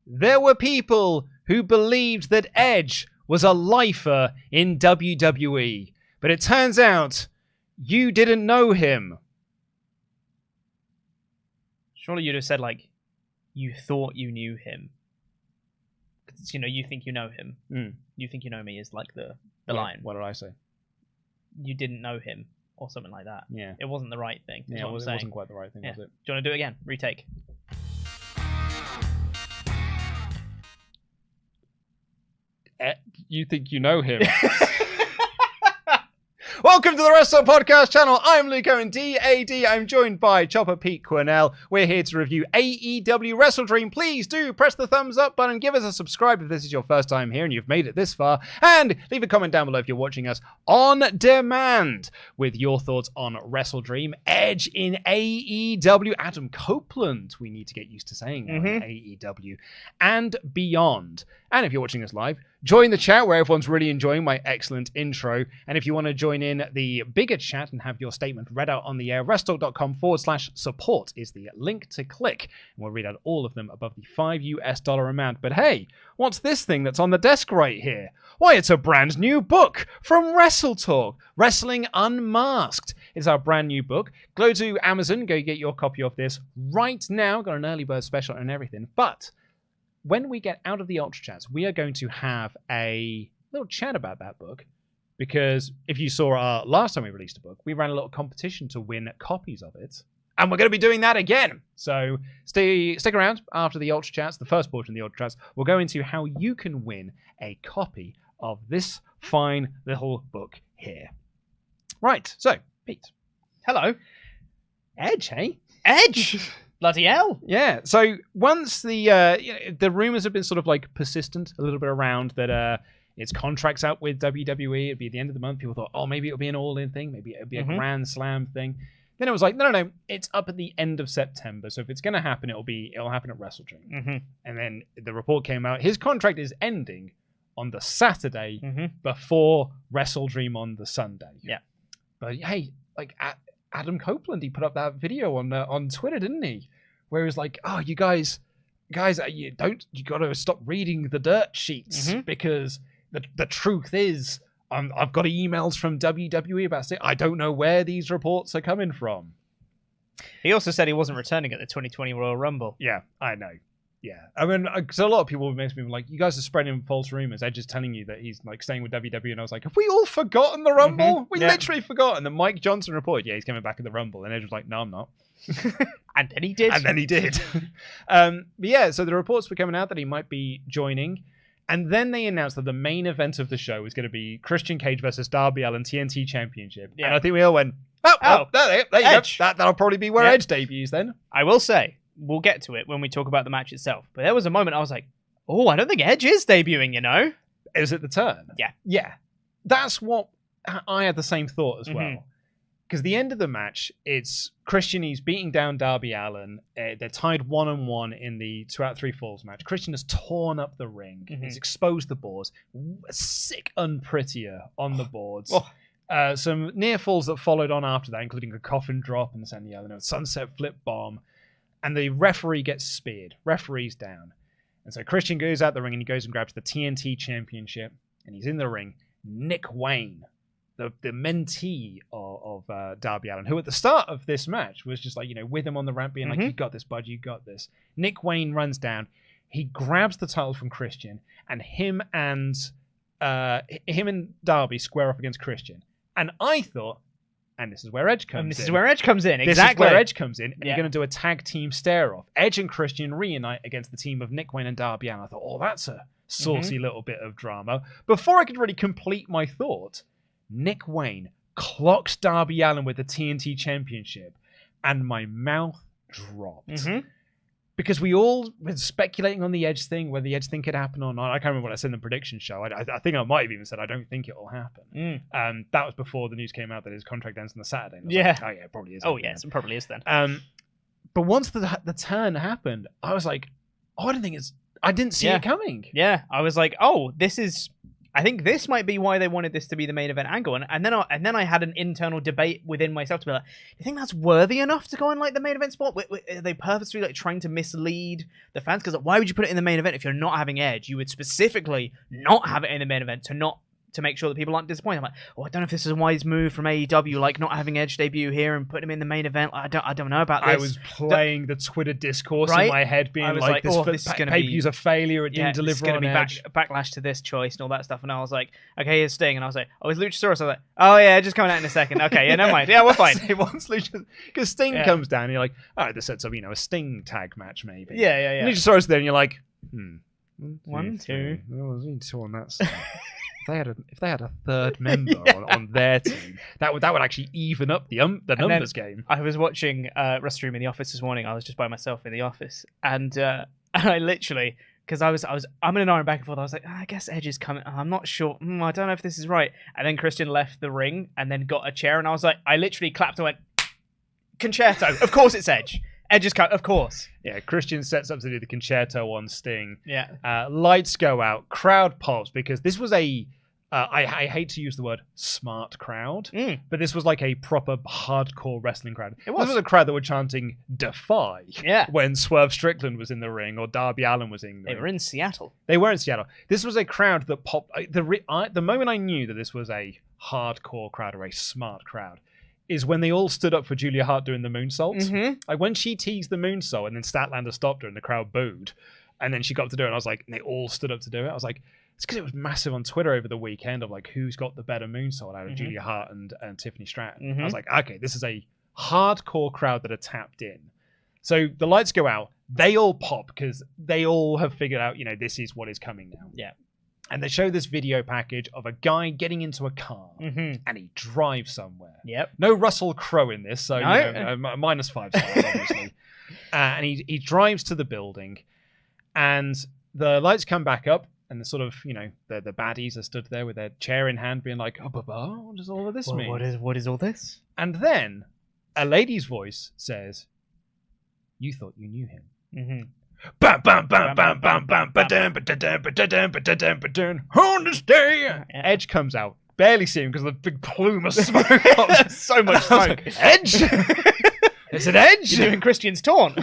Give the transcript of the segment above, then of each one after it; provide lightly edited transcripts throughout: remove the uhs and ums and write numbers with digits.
there were people who believed that Edge was a lifer in WWE. But it turns out you didn't know him. Surely you'd have said, like, you thought you knew him. Because, you think you know him. You think you know me is like the line. What did I say? You didn't know him, or something like that. Yeah. It wasn't the right thing. Yeah, it wasn't quite the right thing, was it? Do you want to do it again? Retake. You think you know him? Welcome to the WrestleTalk Podcast channel. I'm Luke Owen, DAD. I'm joined by Chopper Pete Cornell. We're here to review AEW WrestleDream. Please do press the thumbs up button. Give us a subscribe if this is your first time here and you've made it this far. And leave a comment down below if you're watching us on demand with your thoughts on WrestleDream. Edge in AEW. Adam Copeland, we need to get used to saying that on AEW. And beyond. And if you're watching us live, join the chat where everyone's really enjoying my excellent intro. And if you want to join in the bigger chat and have your statement read out on the air, WrestleTalk.com/support is the link to click. And we'll read out all of them above the $5 amount. But hey, what's this thing that's on the desk right here? Why, it's a brand new book from WrestleTalk, Wrestling Unmasked. It's our brand new book. Go to Amazon, go get your copy of this right now. Got an early bird special and everything. But when we get out of the UltraChats, we are going to have a little chat about that book, because if you saw last time we released a book, we ran a little competition to win copies of it, and we're going to be doing that again. So stick around after the UltraChats, the first portion of the UltraChats. We'll go into how you can win a copy of this fine little book here. Right, so, Pete. Hello. Edge, hey? Edge! Bloody hell. Yeah, so once the rumors have been sort of like persistent a little bit around that its contract's out with WWE, it'd be at the end of the month, people thought, oh, maybe it'll be an all-in thing, maybe it'll be a Grand Slam thing. Then it was like, no, it's up at the end of September, so if it's going to happen, it'll happen at WrestleDream. And then the report came out, his contract is ending on the Saturday before WrestleDream on the Sunday. Yeah. But hey, like Adam Copeland, he put up that video on Twitter, didn't he? Where he was like, "Oh, you guys, you got to stop reading the dirt sheets because the truth is, I've got emails from WWE about saying I don't know where these reports are coming from." He also said he wasn't returning at the 2020 Royal Rumble. Yeah, I know. Yeah, I mean, because a lot of people messaged me like, "You guys are spreading false rumors." Edge is telling you that he's like staying with WWE, and I was like, "Have we all forgotten the Rumble? We literally forgot." And then Mike Johnson reported, "Yeah, he's coming back at the Rumble," and Edge was like, "No, I'm not." And then he did. But yeah, so the reports were coming out that he might be joining, and then they announced that the main event of the show was going to be Christian Cage versus Darby Allin TNT Championship. Yeah. And I think we all went, "Oh, there you go. That'll probably be where Edge debuts then." I will say, we'll get to it when we talk about the match itself. But there was a moment I was like, oh, I don't think Edge is debuting, you know? Is it the turn? Yeah. Yeah. That's what I had the same thought as well. Because the end of the match, it's Christian, he's beating down Darby Allin. They're tied 1-on-1 in the 2 out of 3 falls match. Christian has torn up the ring. He's exposed the boards. Sick unprettier on the boards. Some near falls that followed on after that, including a coffin drop and this and the other. Sunset flip bomb. And the referee gets speared. Referee's down. And so Christian goes out the ring and he goes and grabs the TNT Championship. And he's in the ring. Nick Wayne, the mentee of Darby Allin, who at the start of this match was just like, with him on the ramp being like, "You got this, bud, you got this." Nick Wayne runs down. He grabs the title from Christian. And him and Darby square off against Christian. And I thought, and this is where Edge comes in. This is where Edge comes in, exactly. This is where Edge comes in, and you're going to do a tag team stare-off. Edge and Christian reunite against the team of Nick Wayne and Darby Allin. I thought, oh, that's a saucy little bit of drama. Before I could really complete my thought, Nick Wayne clocks Darby Allin with the TNT Championship, and my mouth dropped. Because we all were speculating on the Edge thing, whether the Edge thing could happen or not. I can't remember what I said in the prediction show. I think I might have even said I don't think it will happen. That was before the news came out that his contract ends on the Saturday. And I was like, oh yeah, it probably is. Oh yes, it probably is then. But once the turn happened, I was like, oh, I didn't see it coming. Yeah, I was like, oh, this is... I think this might be why they wanted this to be the main event angle. And then I had an internal debate within myself to be like, do you think that's worthy enough to go in like the main event spot? Are they purposely like trying to mislead the fans? Because why would you put it in the main event if you're not having Edge? You would specifically not have it in the main event to make sure that people aren't disappointed. I'm like, I don't know if this is a wise move from AEW, like not having Edge debut here and putting him in the main event. I don't know about this. I was playing the Twitter discourse in my head, being like, this is going to be a failure. It didn't deliver on Edge. Backlash to this choice and all that stuff. And I was like, okay, here's Sting. And I was like, it's Luchasaurus. I was like, oh yeah, just coming out in a second. Okay, yeah, never mind. Yeah, we're fine. Because Sting comes down and you're like, all right, this sets up, a Sting tag match maybe. Yeah. Luchasaurus there and you're like, 1, 2. There was only 2 on that side. If they had a third member on their team, that would actually even up the numbers game. I was watching WrestleDream in the office this morning. I was just by myself in the office, and I literally, because I'm in an iron back and forth. I was like, I guess Edge is coming. I'm not sure. I don't know if this is right. And then Christian left the ring and then got a chair, and I was like, I literally clapped and went, Concerto. Of course it's Edge. Edge is of course. Yeah, Christian sets up to do the Concerto on Sting. Yeah. Lights go out. Crowd pops because this was I hate to use the word smart crowd, but this was like a proper hardcore wrestling crowd. This was a crowd that were chanting Defy when Swerve Strickland was in the ring or Darby Allin was in the ring. They were in Seattle. This was a crowd that popped. The moment I knew that this was a hardcore crowd or a smart crowd is when they all stood up for Julia Hart doing the moonsault. Mm-hmm. Like when she teased the moonsault and then Statlander stopped her and the crowd booed. And then she got up to do it and I was like, and they all stood up to do it. I was like, it's because it was massive on Twitter over the weekend of like, who's got the better moonsault out of Julia Hart and Tiffany Stratton. I was like, okay, this is a hardcore crowd that are tapped in. So the lights go out. They all pop because they all have figured out, this is what is coming now. Yeah. And they show this video package of a guy getting into a car and he drives somewhere. Yep. No Russell Crowe in this, so -5 stars, obviously. And he drives to the building and the lights come back up and the sort of, the baddies are stood there with their chair in hand being like, what does all of this mean? What is all this? And then a lady's voice says, you thought you knew him. Mm-hmm. Bam, bam, bam, bam, bam, bam, ba-dam, ba-da-dam, ba-da-dam, ba-da-dam, ba-dam. On this day, Edge comes out. Barely see him because of the big plume of smoke. So much smoke. Like, Edge? Is it Edge? You're doing Christian's taunt.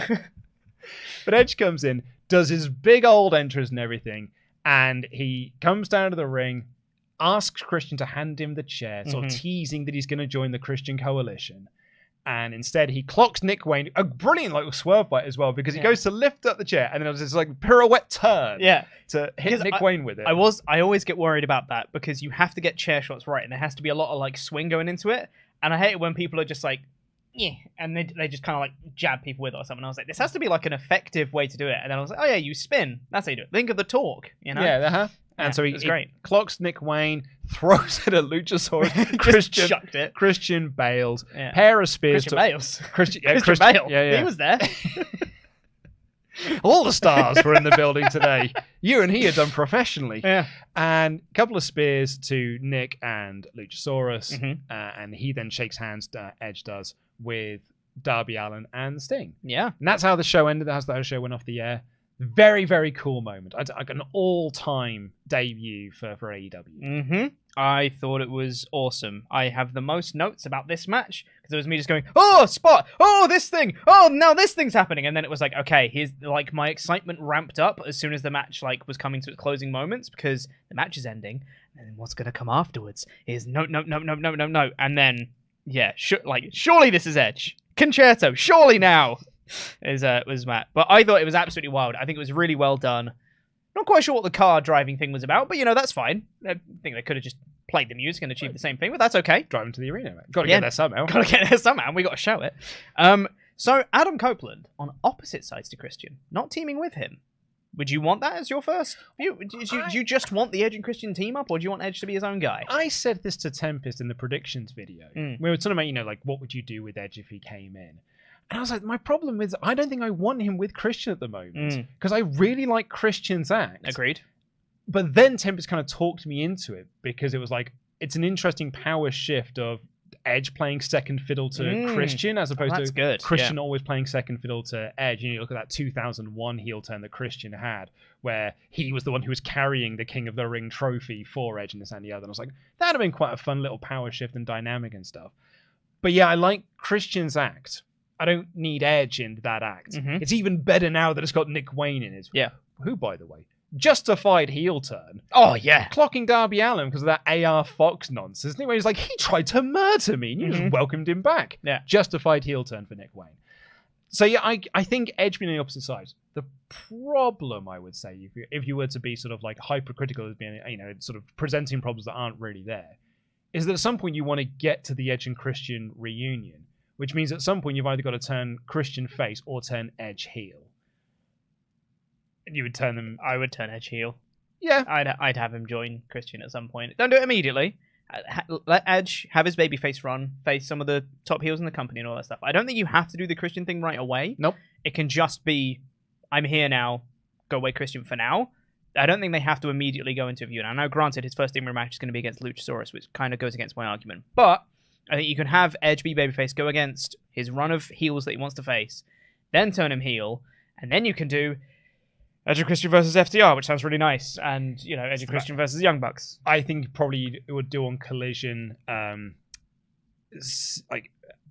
But Edge comes in, does his big old entrance and everything, and he comes down to the ring, asks Christian to hand him the chair, sort of teasing that he's going to join the Christian coalition. And instead, he clocks Nick Wayne, a brilliant swerve bite as well, because he goes to lift up the chair, and then there's this pirouette turn to hit Nick Wayne with it. I always get worried about that because you have to get chair shots right, and there has to be a lot of swing going into it. And I hate it when people are just like, and they just kind of jab people with it or something. I was like, this has to be an effective way to do it. And then I was like, oh yeah, you spin. That's how you do it. Think of the torque, Yeah, And so he great. Clocks Nick Wayne, throws it at Luchasaurus. Chucked it. Christian bails. Yeah. Pair of spears. Christian Bales. Christian Bale. Yeah. He was there. All the stars were in the building today. You and he are done professionally. Yeah. And a couple of spears to Nick and Luchasaurus. And he then shakes hands, Edge does, with Darby Allin and Sting. Yeah. And that's how the show ended. That's how the show went off the air. Very, very cool moment. Like an all-time debut for AEW. I thought it was awesome. I have the most notes about this match because it was me just going, oh, spot, oh, this thing, oh, now this thing's happening. And then it was like, okay, here's my excitement ramped up as soon as the match was coming to its closing moments because the match is ending. And then what's going to come afterwards is no. And then, surely this is Edge. Concerto, surely now. Was Matt. But I thought it was absolutely wild. I think it was really well done. Not quite sure what the car driving thing was about, but that's fine. I think they could have just played the music and achieved the same thing, but that's okay. Driving to the arena, mate. Got to get there somehow. And we got to show it. So Adam Copeland on opposite sides to Christian, not teaming with him. Would you want that as your first view? Do you just want the Edge and Christian team up, or do you want Edge to be his own guy? I said this to Tempest in the predictions video. We were talking about, what would you do with Edge if he came in? And I was like, my problem is I don't think I want him with Christian at the moment because I really like Christian's act. Agreed. But then Tempest kind of talked me into it because it was like, it's an interesting power shift of Edge playing second fiddle to Christian as opposed to Christian always playing second fiddle to Edge. You look at that 2001 heel turn that Christian had, where he was the one who was carrying the King of the Ring trophy for Edge and this and the other. And I was like, that'd have been quite a fun little power shift and dynamic and stuff. But yeah, I like Christian's act. I don't need Edge in that act. It's even better now that it's got Nick Wayne in it. Yeah. Who, by the way, justified heel turn. Oh, yeah. Clocking Darby Allin because of that AR Fox nonsense. Anyway, he's like, he tried to murder me, and you just welcomed him back. Yeah. Justified heel turn for Nick Wayne. So yeah, I think Edge being on the opposite side. The problem, I would say, if you were to be sort of like hypercritical as being, sort of presenting problems that aren't really there, is that at some point you want to get to the Edge and Christian reunion, which means at some point you've either got to turn Christian face or turn Edge heel. You would turn them. I would turn Edge heel. Yeah, I'd have him join Christian at some point. Don't do it immediately. Let Edge have his babyface run, face some of the top heels in the company and all that stuff. I don't think you have to do the Christian thing right away. Nope. It can just be, I'm here now, go away Christian for now. I don't think they have to immediately go into a feud. And I know, granted, his first in-ring match is going to be against Luchasaurus, which kind of goes against my argument. But I think you can have Edge be babyface, go against his run of heels that he wants to face, then turn him heel, and then you can do Edge and Christian versus FTR, which sounds really nice, and Edge and Christian versus Young Bucks. I think probably it would do on Collision, like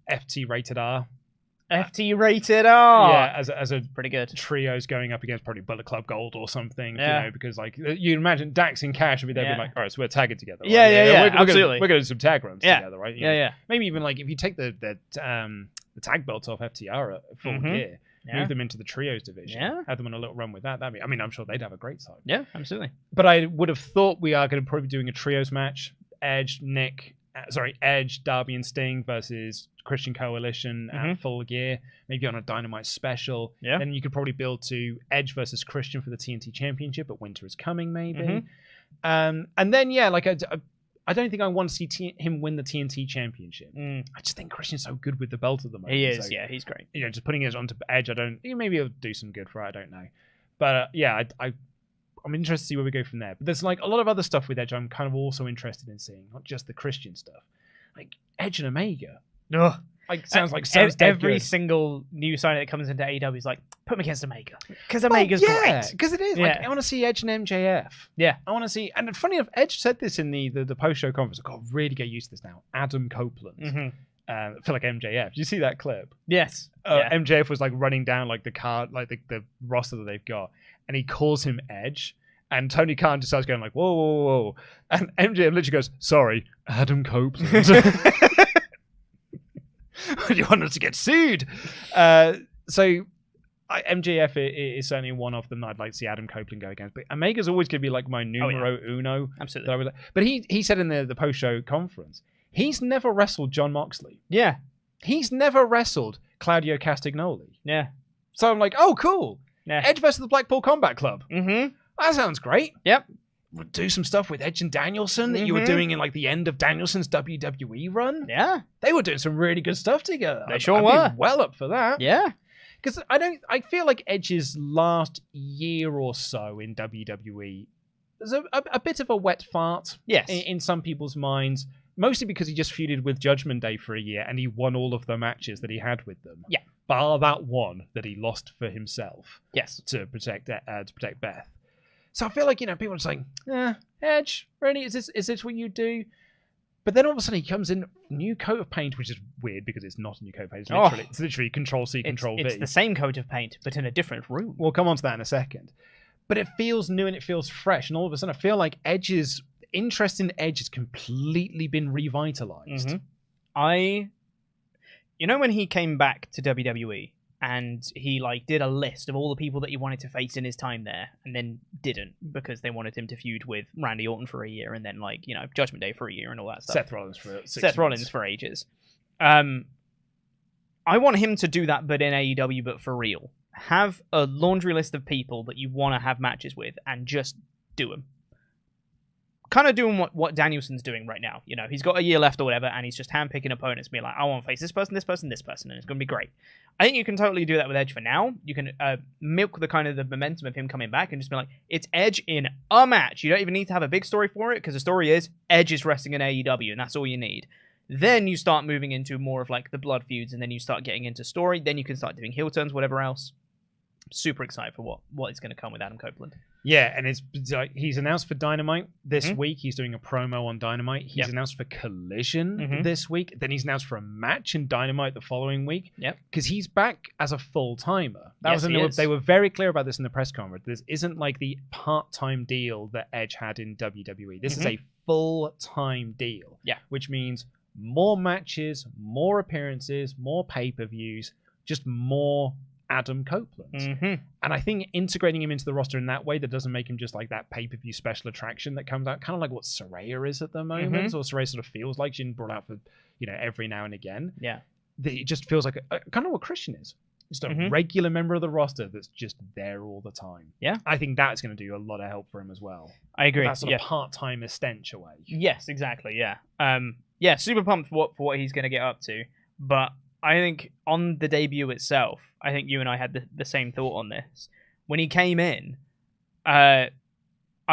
FT rated R. FT rated R. Yeah, as a pretty good trios going up against probably Bullet Club Gold or something. Yeah. Because like you imagine Dax and Cash would be there, being like, all right, so we're tagging together. Right? Yeah, absolutely. We're going to do some tag runs together, right? Yeah. Maybe even like if you take the tag belts off FTR at full gear. Yeah. Move them into the trios division. Yeah. Have them on a little run with that. I'm sure they'd have a great time. Yeah, absolutely. But I would have thought we are going to probably be doing a trios match. Edge, Darby and Sting versus Christian Coalition at full gear. Maybe on a Dynamite special. Yeah. Then you could probably build to Edge versus Christian for the TNT Championship, but Winter is Coming, maybe. And then, I don't think I want to see him win the TNT Championship. I just think Christian's so good with the belt at the moment. He is, he's great. Just putting it onto Edge, maybe he'll do some good for it, I don't know. But I'm interested to see where we go from there. But there's like a lot of other stuff with Edge I'm kind of also interested in seeing, not just the Christian stuff. Like Edge and Omega. Ugh. Sounds every single new signing that comes into AEW is like, put him against Omega. Because Omega's great. Because it is. Like, I want to see Edge and MJF. Yeah. I want to see, and funny enough, Edge said this in the post-show conference. I've got to really get used to this now. Adam Copeland. I feel like MJF. Did you see that clip? Yes. MJF was like running down like the card, like the roster that they've got, and he calls him Edge. And Tony Khan just starts going like, whoa, whoa, whoa. And MJF literally goes, sorry, Adam Copeland. Do you want us to get sued? MJF is certainly one of them that I'd like to see Adam Copeland go against. But Omega's always going to be like my numero uno. Absolutely. But he said in the post-show conference, he's never wrestled John Moxley. Yeah. He's never wrestled Claudio Castagnoli. Yeah. So I'm like, oh, cool. Yeah. Edge versus the Blackpool Combat Club. That sounds great. Yep. We'll do some stuff with Edge and Danielson that you were doing in like the end of Danielson's WWE run. Yeah. They were doing some really good stuff together. They sure were. Be well up for that. Yeah. Because I feel like Edge's last year or so in WWE is a bit of a wet fart. Yes. In some people's minds. Mostly because he just feuded with Judgment Day for a year and he won all of the matches that he had with them. Yeah. Bar that one that he lost for himself. Yes. To protect Beth. So I feel like, people are saying, Edge, really? Is this what you do? But then all of a sudden he comes in new coat of paint, which is weird because it's not a new coat of paint. It's literally Control-C, Control-V. It's the same coat of paint, but in a different room. We'll come on to that in a second. But it feels new and it feels fresh. And all of a sudden I feel like Edge's interest in Edge has completely been revitalized. When he came back to WWE and he did a list of all the people that he wanted to face in his time there and then didn't because they wanted him to feud with Randy Orton for a year and then Judgment Day for a year and all that stuff. Seth Rollins for 6 Seth Rollins for ages. I want him to do that but in AEW but for real. Have a laundry list of people that you want to have matches with and just do them. Kind of doing what Danielson's doing right now. He's got a year left or whatever, and he's just handpicking opponents, being like, I want to face this person, this person, this person, and it's going to be great. I think you can totally do that with Edge for now. You can milk the momentum of him coming back and just be like, it's Edge in a match. You don't even need to have a big story for it, because the story is Edge is wrestling in AEW, and that's all you need. Then you start moving into more of like the blood feuds, and then you start getting into story. Then you can start doing heel turns, whatever else. Super excited for what is going to come with Adam Copeland. Yeah, and it's like he's announced for Dynamite this week. He's doing a promo on Dynamite. He's announced for Collision this week. Then he's announced for a match in Dynamite the following week. Yep. Because he's back as a full-timer. They were very clear about this in the press conference. This isn't like the part-time deal that Edge had in WWE. This is a full-time deal. Yeah. Which means more matches, more appearances, more pay-per-views, just more Adam Copeland. And I think integrating him into the roster in that way that doesn't make him just like that pay-per-view special attraction that comes out, kind of like what Saraya is at the moment, or Saraya sort of feels like she's brought out for, every now and again. Yeah. It just feels like kind of what Christian is. Just a regular member of the roster that's just there all the time. Yeah. I think that's going to do a lot of help for him as well. I agree. That sort of part-time stench away. Yes, exactly. Yeah. Yeah, super pumped for what he's going to get up to. But I think on the debut itself, I think you and I had the same thought on this. When he came in, I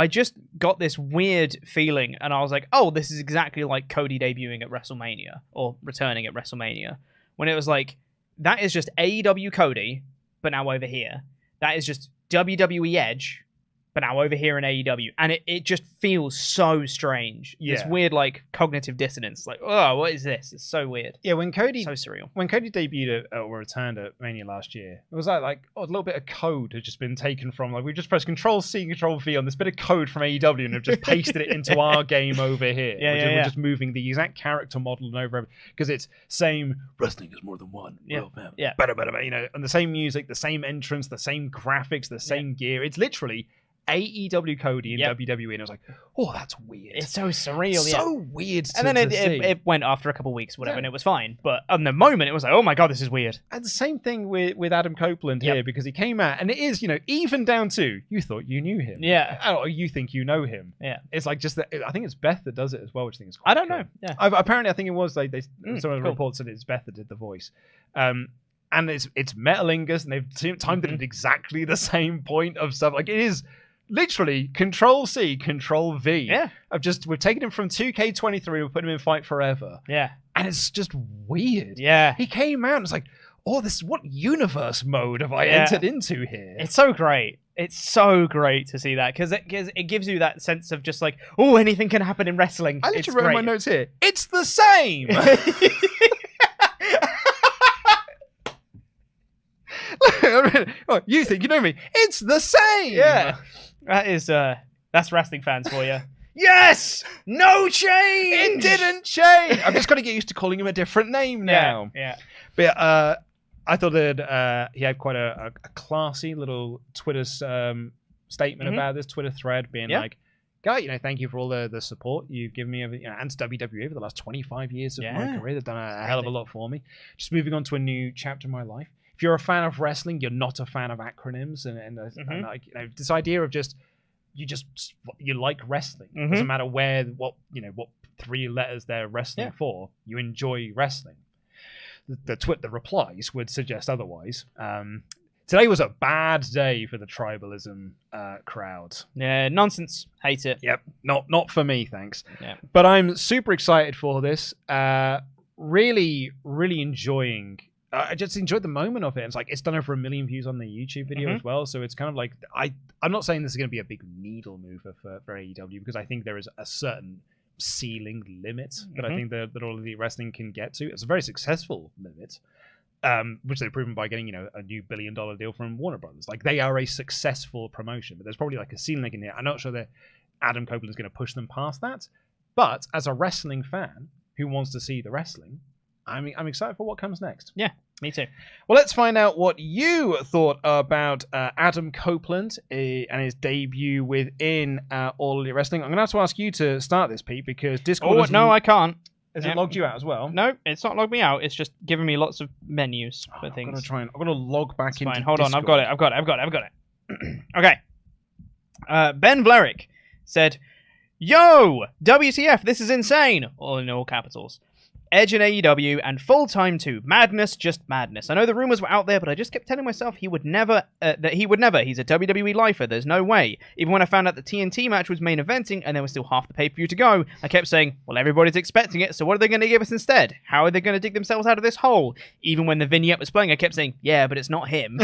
just got this weird feeling, and I was like, oh, this is exactly like Cody debuting at WrestleMania, or returning at WrestleMania, when it was like, that is just AEW Cody, but now over here. That is just WWE Edge, but now over here in AEW. And it just feels so strange. Yeah. This weird, like, cognitive dissonance. Like, oh, what is this? It's so weird. Yeah, when Cody... So surreal. When Cody debuted or returned at Mania last year, it was like a little bit of code had just been taken from... Like, we just pressed Control-C, Control-V on this bit of code from AEW and have just pasted it into our game over here. We're just moving the exact character model and over... Because it's same... Wrestling is more than one. Yeah. Better, and the same music, the same entrance, the same graphics, the same gear. It's literally... AEW Cody in WWE, and I was like, oh, that's weird. It's so surreal, so weird to And then see. it went after a couple of weeks, whatever, and it was fine. But on the moment, it was like, oh my god, this is weird. And the same thing with Adam Copeland here, because he came out, and it is, even down to, you thought you knew him. Yeah. Or you think you know him. Yeah. It's like just that, I think it's Beth that does it as well, which I think is I don't cool. know. Yeah. Apparently, I think it was, like, some of the cool. reports said it's Beth that did the voice. And it's Metalingus, and they've timed it at exactly the same point of stuff. Like, it is... Literally, Control-C, Control-V. Yeah. We've taken him from 2K23, we've put him in Fight Forever. Yeah. And it's just weird. Yeah. He came out and was like, oh, what universe mode have I entered into here? It's so great. It's so great to see that, because it gives you that sense of just like, oh, anything can happen in wrestling. I literally wrote in my notes here, it's the same! Oh, you think you know me? It's the same! Yeah. That's wrestling fans for you. Yes! No change! It didn't change! I've just got to get used to calling him a different name now. Yeah. But I thought that he had quite a classy little Twitter statement about this, Twitter thread, being like, guy, thank you for all the support you've given me and to WWE over the last 25 years of my career. They've done a hell of a lot for me. Just moving on to a new chapter in my life. If you're a fan of wrestling, you're not a fan of acronyms, and like, this idea of you like wrestling. Doesn't matter what 3 letters they're wrestling for. You enjoy wrestling. The replies would suggest otherwise. Today was a bad day for the tribalism crowd. Yeah, nonsense. Hate it. Yep, not for me, thanks. Yeah. But I'm super excited for this. Really, really enjoying. I just enjoyed the moment of it. It's done over 1 million views on the YouTube video as well. So it's kind of like I'm not saying this is going to be a big needle mover for AEW, because I think there is a certain ceiling limit that I think that All Elite Wrestling can get to. It's a very successful limit, which they've proven by getting a new $1 billion deal from Warner Brothers. Like, they are a successful promotion, but there's probably like a ceiling in there. I'm not sure that Adam Copeland's going to push them past that. But as a wrestling fan who wants to see the wrestling, I'm excited for what comes next. Yeah, me too. Well, let's find out what you thought about Adam Copeland and his debut within All Elite Wrestling. I'm going to have to ask you to start this, Pete, because Discord... I can't. Has it logged you out as well? No, it's not logged me out. It's just giving me lots of menus for things. I'm going to log back into fine. Hold on, Discord. I've got it. Okay. Ben Vlerick said, "Yo, WTF, this is insane!" All in all capitals. Edge and AEW, and full time too. Madness, just madness. I know the rumors were out there, but I just kept telling myself he would never. He's a WWE lifer. There's no way. Even when I found out the TNT match was main eventing and there was still half the pay-per-view to go, I kept saying, well, everybody's expecting it, so what are they going to give us instead? How are they going to dig themselves out of this hole? Even when the vignette was playing, I kept saying, yeah, but it's not him.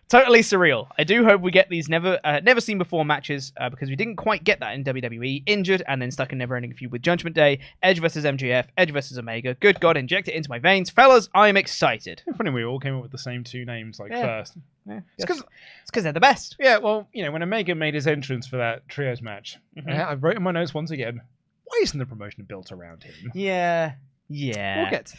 Totally surreal. I do hope we get these never seen before matches because we didn't quite get that in WWE. Injured and then stuck in never-ending feud with Judgment Day, Edge versus MJF, Edge versus Omega. Good God, inject it into my veins. Fellas, I'm excited. It's funny we all came up with the same two names first. Yeah. It's because they're the best. Yeah, well, when Omega made his entrance for that trios match, I wrote in my notes once again, why isn't the promotion built around him? Yeah. We'll get to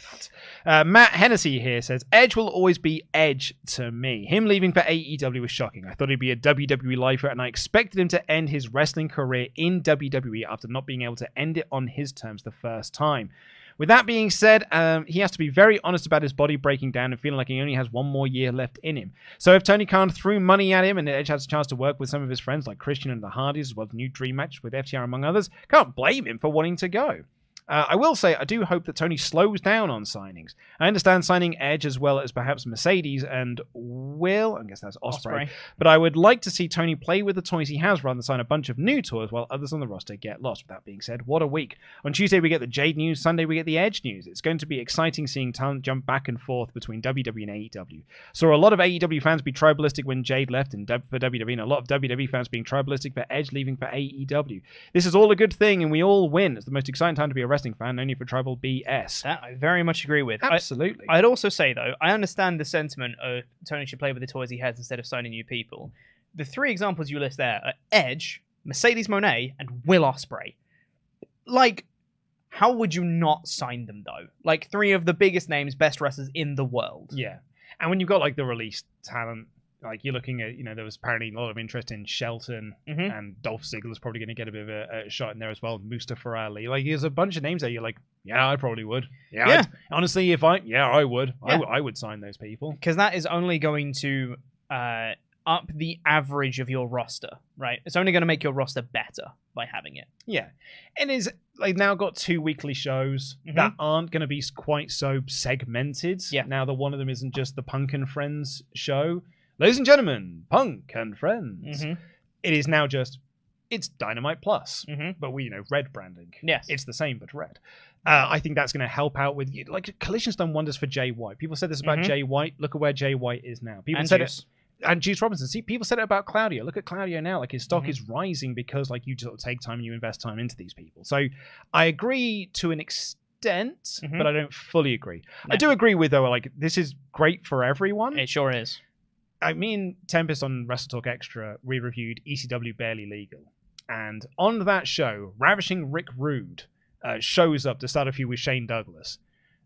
that. Matt Hennessy here says, Edge will always be Edge to me. Him leaving for AEW was shocking. I thought he'd be a WWE lifer, and I expected him to end his wrestling career in WWE after not being able to end it on his terms the first time. With that being said, he has to be very honest about his body breaking down and feeling like he only has one more year left in him. So if Tony Khan threw money at him and Edge has a chance to work with some of his friends like Christian and the Hardys, as well as new dream match with FTR among others, can't blame him for wanting to go. I will say, I do hope that Tony slows down on signings. I understand signing Edge as well as perhaps Mercedes and I guess that's Ospreay. But I would like to see Tony play with the toys he has rather than sign a bunch of new toys while others on the roster get lost. With that being said, what a week. On Tuesday, we get the Jade news. Sunday, we get the Edge news. It's going to be exciting seeing talent jump back and forth between WWE and AEW. Saw a lot of AEW fans be tribalistic when Jade left for WWE, and a lot of WWE fans being tribalistic for Edge leaving for AEW. This is all a good thing, and we all win. It's the most exciting time to be a wrestling fan, only for tribal BS. That I very much agree with. Absolutely. I'd also say, though, I understand the sentiment of Tony should play with the toys he has instead of signing new people. The three examples you list there are Edge, Mercedes Moné, and Will Ospreay. How would you not sign them, though? Three of the biggest names, best wrestlers in the world. Yeah. And when you've got, the released talent, you're looking at, there was apparently a lot of interest in Shelton, and Dolph Ziggler's probably going to get a bit of a shot in there as well. Mustafa Ali. There's a bunch of names there. You're like, yeah, I probably would. Yeah. Honestly, I would. Yeah. I would sign those people. Because that is only going to up the average of your roster, right? It's only going to make your roster better by having it. Yeah. And is now got 2 weekly shows that aren't going to be quite so segmented. Yeah. Now that one of them isn't just the Punk and Friends show. Ladies and gentlemen, Punk and Friends. It is now it's Dynamite Plus, but red branding. Yes. It's the same, but red. I think that's going to help out with, Collision's done wonders for Jay White. People said this about Jay White. Look at where Jay White is now. People said Juice. And Juice Robinson. See, people said it about Claudio. Look at Claudio now. His stock is rising because, you sort of take time and you invest time into these people. So I agree to an extent, but I don't fully agree. No. I do agree with, though, this is great for everyone. It sure is. Me and Tempest on WrestleTalk Extra, we reviewed ECW Barely Legal. And on that show, Ravishing Rick Rude shows up to start a feud with Shane Douglas.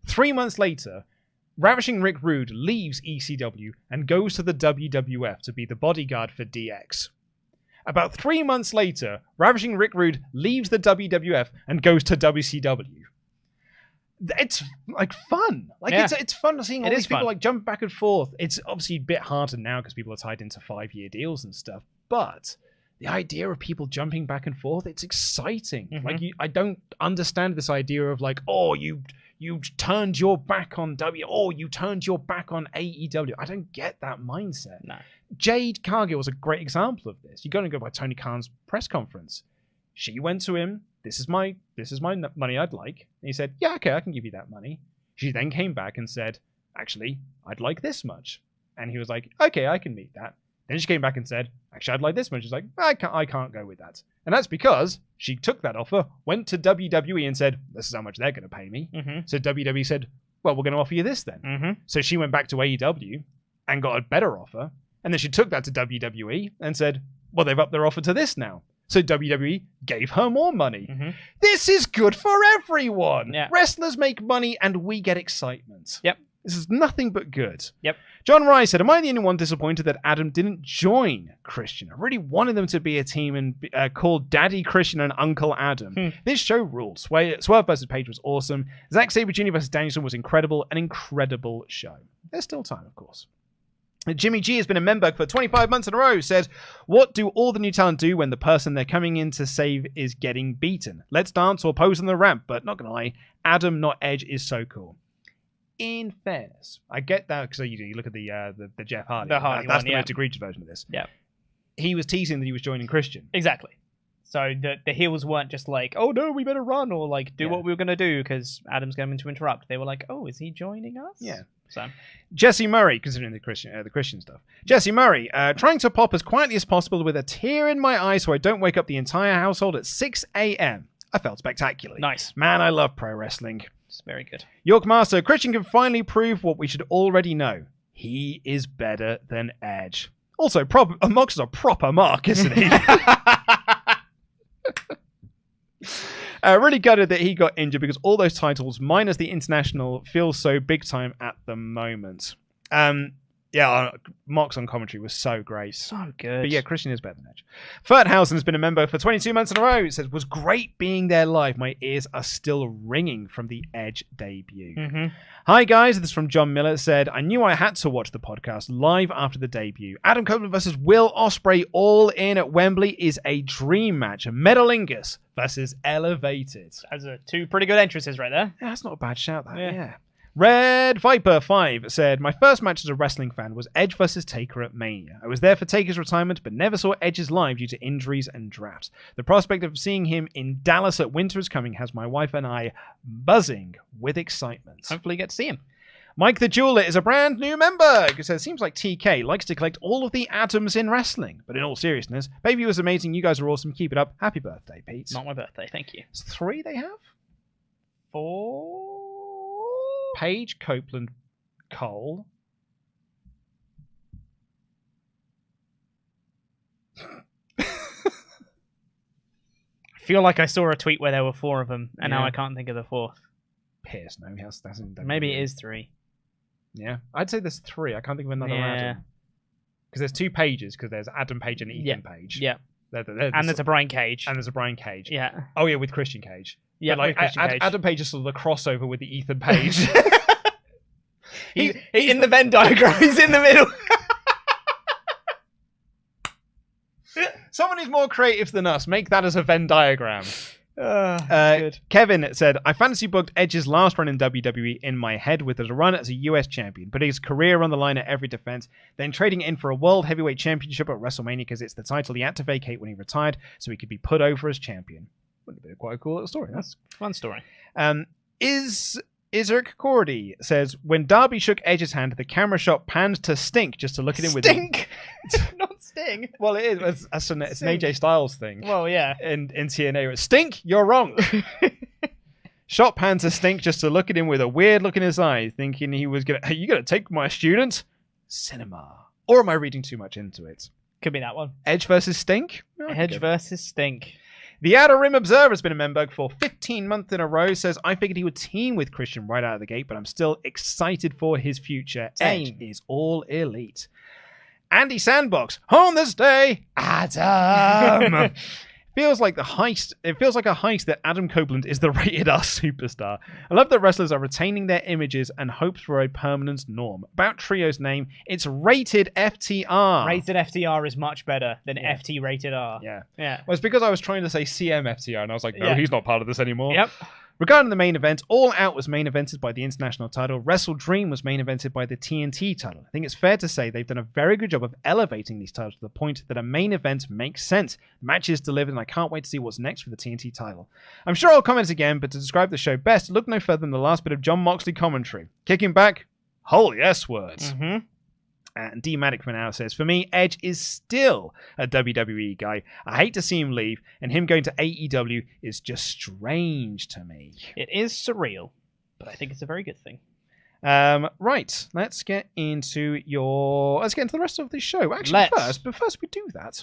3 months later, Ravishing Rick Rude leaves ECW and goes to the WWF to be the bodyguard for DX. About 3 months later, Ravishing Rick Rude leaves the WWF and goes to WCW. It's fun. It's fun seeing all these people jump back and forth. It's obviously a bit harder now because people are tied into 5-year deals and stuff. But the idea of people jumping back and forth, it's exciting. I don't understand this idea of you turned your back on you turned your back on AEW. I don't get that mindset. No. Jade Cargill was a great example of this. You're going to go by Tony Khan's press conference. She went to him. This is my money I'd like. And he said, yeah, okay, I can give you that money. She then came back and said, actually, I'd like this much. And he was like, okay, I can meet that. Then she came back and said, actually, I'd like this much. She's like, I can't go with that. And that's because she took that offer, went to WWE and said, this is how much they're going to pay me. So WWE said, well, we're going to offer you this then. So she went back to AEW and got a better offer. And then she took that to WWE and said, well, they've upped their offer to this now. So WWE gave her more money. This is good for everyone. Yeah. Wrestlers make money and we get excitement. Yep. This is nothing but good. Yep. John Rye said, am I the only one disappointed that Adam didn't join Christian? I really wanted them to be a team and called Daddy Christian and Uncle Adam. This show ruled. Swerve versus Page was awesome. Zack Sabre Jr. versus Danielson was incredible. An incredible show. There's still time, of course. Jimmy G has been a member for 25 months in a row. Said, what do all the new talent do when the person they're coming in to save is getting beaten? Let's dance or pose on the ramp, but not going to lie, Adam, not Edge, is so cool. In fairness, I get that because you look at the Jeff Hardy. That's the most egregious version of this. Yeah. He was teasing that he was joining Christian. Exactly. So the heels weren't just like, oh no, we better run, or like do what we were going to do because Adam's going to interrupt. They were like, oh, is he joining us? Yeah. So Jesse Murray, considering the Christian stuff. Jesse Murray, trying to pop as quietly as possible with a tear in my eye so I don't wake up the entire household at 6 a.m. I felt spectacularly. Nice. Man, I love pro wrestling. It's very good. York Master, Christian can finally prove what we should already know. He is better than Edge. Also, Mox is a proper mark, isn't he? Really gutted that he got injured because all those titles, minus the international, feel so big time at the moment. Mox on commentary was so great. So good. But yeah, Christian is better than Edge. Ferthausen has been a member for 22 months in a row. It says, was great being there live. My ears are still ringing from the Edge debut. Mm-hmm. Hi guys, this is from John Miller. Said, I knew I had to watch the podcast live after the debut. Adam Copeland versus Will Ospreay all in at Wembley is a dream match. Metalingus versus Elevated. Those are two pretty good entrances right there. Yeah, that's not a bad shout, that. Yeah. Red Viper 5 said, my first match as a wrestling fan was Edge vs Taker at Mania. I was there for Taker's retirement, but never saw Edge's live due to injuries and drafts. The prospect of seeing him in Dallas at Winter is Coming has my wife and I buzzing with excitement. Hopefully you get to see him. Mike the Jeweler is a brand new member. He says, seems like TK likes to collect all of the atoms in wrestling. But in all seriousness, baby was amazing. You guys are awesome. Keep it up. Happy birthday, Pete. Not my birthday, thank you. It's 3 they have? 4? Page, Copeland, Cole. I feel like I saw a tweet where there were 4 of them, and now I can't think of the 4th. Pierce, no, that's in WWE. Maybe it is 3. Yeah, I'd say there's 3. I can't think of another Adam. Because there's 2 pages, because there's Adam Page and Ethan Page. Yeah. And there's a Brian Cage. And there's a Brian Cage. Yeah. Oh, yeah, with Christian Cage. Yeah, but, like, Cage. Adam Page is sort of the crossover with the Ethan Page. He's in the Venn diagram. He's in the middle. Someone who's more creative than us, make that as a Venn diagram. Good. Kevin said, I fantasy booked Edge's last run in WWE in my head with a run as a US champion, putting his career on the line at every defense, then trading in for a World Heavyweight Championship at WrestleMania because it's the title he had to vacate when he retired so he could be put over as champion. Wouldn't have been quite a cool little story. That's a fun story. Isaac Cordy says, when Darby shook Edge's hand, the camera shot panned to Stink just to look at him with Stink! Not Sting. Well, it is. It's an AJ Styles thing. Well, yeah. In TNA, Stink, you're wrong. Shot pan to Stink just to look at him with a weird look in his eye, thinking he was are you gonna take my student? Cinema. Or am I reading too much into it? Could be that one. Edge versus Stink? Edge versus Stink. The Outer Rim Observer has been a member for 15 months in a row. Says, I figured he would team with Christian right out of the gate, but I'm still excited for his future. Same. Edge is all elite. Andy Sandbox, on this day, Adam. Feels like a heist that Adam Copeland is the rated R superstar. I love that wrestlers are retaining their images and hopes for a permanent norm. About Trio's name, it's rated FTR. Rated FTR is much better than FT rated R. Yeah. Well, it's because I was trying to say CM FTR, and I was like, no, he's not part of this anymore. Yep. Regarding the main event, All Out was main evented by the international title. WrestleDream was main evented by the TNT title. I think it's fair to say they've done a very good job of elevating these titles to the point that a main event makes sense. The match is delivered, and I can't wait to see what's next for the TNT title. I'm sure I'll comment again, but to describe the show best, look no further than the last bit of Jon Moxley commentary. Kicking back, holy S words. Mm-hmm. And D-Matic for now says, for me, Edge is still a WWE guy. I hate to see him leave, and him going to AEW is just strange to me. It is surreal, but I think it's a very good thing. Right, let's get into the rest of the show. Actually, first we do that.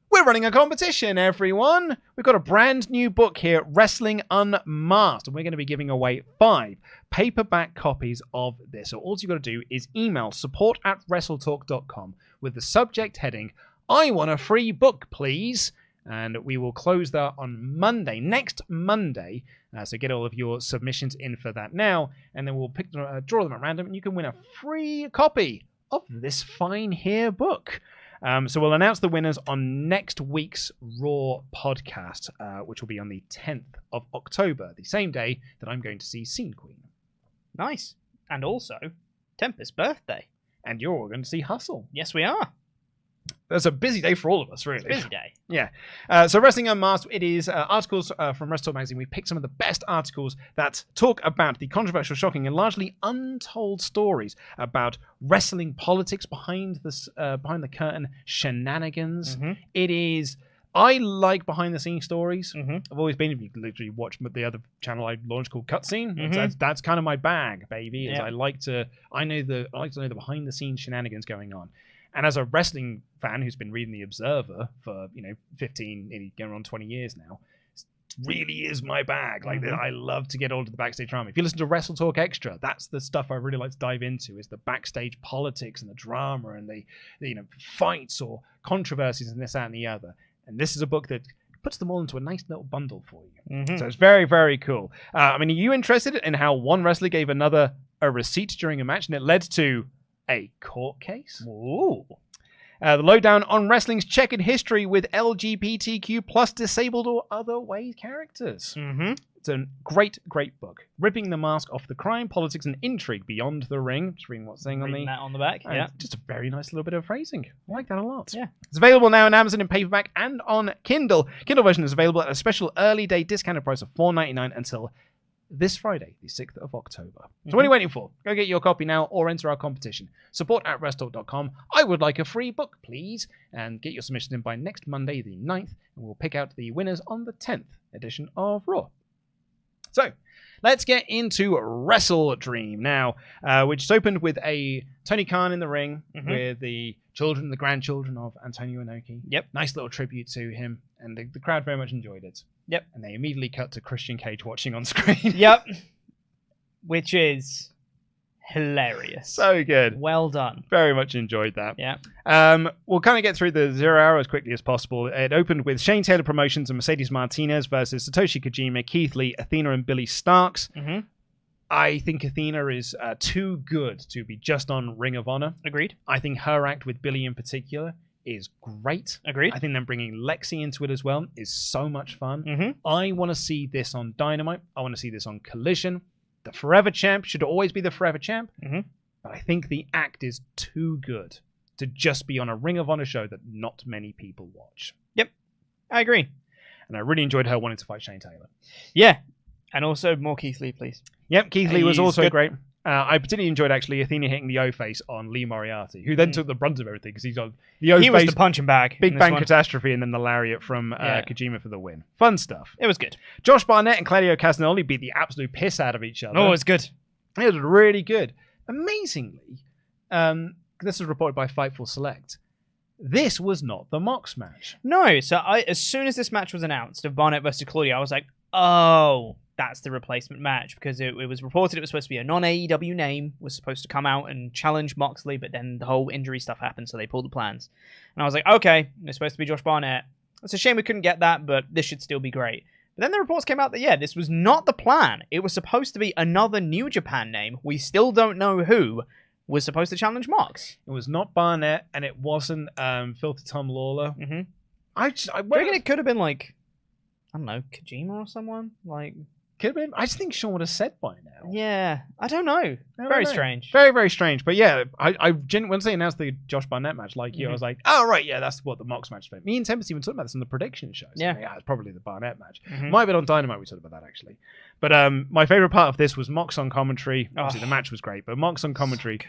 We're running a competition, everyone. We've got a brand new book here, Wrestling Unmasked, and we're going to be giving away 5 paperback copies of this. So all you've got to do is email support@wrestletalk.com with the subject heading, I want a free book, please. And we will close that on Monday, next Monday. So get all of your submissions in for that now, and then we'll draw them at random, and you can win a free copy of this fine here book. So we'll announce the winners on next week's Raw podcast, which will be on the 10th of October, the same day that I'm going to see Scene Queen. Nice. And also, Tempest's birthday. And you're all going to see Hustle. Yes, we are. That's a busy day for all of us, really. Busy day. Yeah. So Wrestling Unmasked, it is articles from WrestleTalk magazine. We picked some of the best articles that talk about the controversial, shocking, and largely untold stories about wrestling politics behind the curtain shenanigans. Mm-hmm. It is... I like behind-the-scenes stories. Mm-hmm. I've always been, if you literally watch the other channel I launched called Cutscene, Mm-hmm. that's kind of my bag, baby. Is Yeah. I like to know the behind-the-scenes shenanigans going on. And as a wrestling fan who's been reading The Observer for 15, nearly going on 20 years now, it really is my bag. Like Mm-hmm. I love to get all to the backstage drama. If you listen to WrestleTalk Extra, that's the stuff I really like to dive into. Is the backstage politics and the drama and the fights or controversies and this, that, and the other. And this is a book that puts them all into a nice little bundle for you. Mm-hmm. So it's very, very cool. Are you interested in how one wrestler gave another a receipt during a match and it led to a court case? Ooh. The lowdown on wrestling's checkered history with LGBTQ plus disabled or other way characters. Mm-hmm. It's a great, great book. Ripping the mask off the crime, politics, and intrigue beyond the ring. Just reading what's saying Reading that on the back. Yeah. just a very nice little bit of phrasing. I like that a lot. Yeah. It's available now on Amazon in paperback and on Kindle. Kindle version is available at a special early day discounted price of $4.99 until this Friday, the 6th of October. So what are you waiting for? Go get your copy now or enter our competition. Support at WrestleTalk.com. I would like a free book, please. And get your submissions in by next Monday, the 9th. And we'll pick out the winners on the 10th edition of Raw. So, let's get into WrestleDream now, which opened with a Tony Khan in the ring with the children, the grandchildren of Antonio Inoki. Yep. Nice little tribute to him, and the crowd very much enjoyed it. Yep. And they immediately cut to Christian Cage watching on screen. Yep. Which is hilarious. So good. Well done. Very much enjoyed that. Yeah. We'll kind of get through the 0 hour as quickly as possible. It opened with Shane Taylor Promotions and Mercedes Martinez versus Satoshi Kojima, Keith Lee, Athena, and Billy Starks. Mm-hmm. I think Athena is too good to be just on Ring of Honor. Agreed. I think her act with Billy in particular is great. Agreed. I think them bringing Lexi into it as well is so much fun. Mm-hmm. I want to see this on Dynamite. I want to see this on Collision. The Forever Champ should always be the Forever Champ. Mm-hmm. But I think the act is too good to just be on a Ring of Honor show that not many people watch. Yep. I agree. And I really enjoyed her wanting to fight Shane Taylor. Yeah. And also more Keith Lee, please. Yep, Keith Lee was He's also good. great. I particularly enjoyed, actually, Athena hitting the O-face on Lee Moriarty, who then took the brunt of everything because he's on the O-face, He was the punching bag. Big in this Bang one. Catastrophe, and then the lariat from Kojima for the win. Fun stuff. It was good. Josh Barnett and Claudio Castagnoli beat the absolute piss out of each other. Oh, it was good. It was really good. Amazingly, this was reported by Fightful Select. This was not the Mox match. No, so as soon as this match was announced of Barnett versus Claudio, I was like, oh, that's the replacement match, because it was reported it was supposed to be a non-AEW name, was supposed to come out and challenge Moxley, but then the whole injury stuff happened, so they pulled the plans. And I was like, okay, it's supposed to be Josh Barnett. It's a shame we couldn't get that, but this should still be great. But then the reports came out that, yeah, this was not the plan. It was supposed to be another New Japan name. We still don't know who was supposed to challenge Mox. It was not Barnett, and it wasn't Filthy Tom Lawler. Mm-hmm. I Do you reckon it could have been, like, I don't know, Kojima or someone? Like, could have been. I just think Sean would have said by now. yeah, I don't know. Very strange. Very, very strange. But yeah, I once they announced the Josh Barnett match, like you, I was like, oh, right, yeah, that's what the Mox match is. Me and Tempest even talked about this on the prediction show. So Yeah. It's probably the Barnett match. Mhm. Might have been on Dynamite, we talked about that, actually. But my favourite part of this was Mox on commentary. Obviously, the match was great, but Mox on commentary.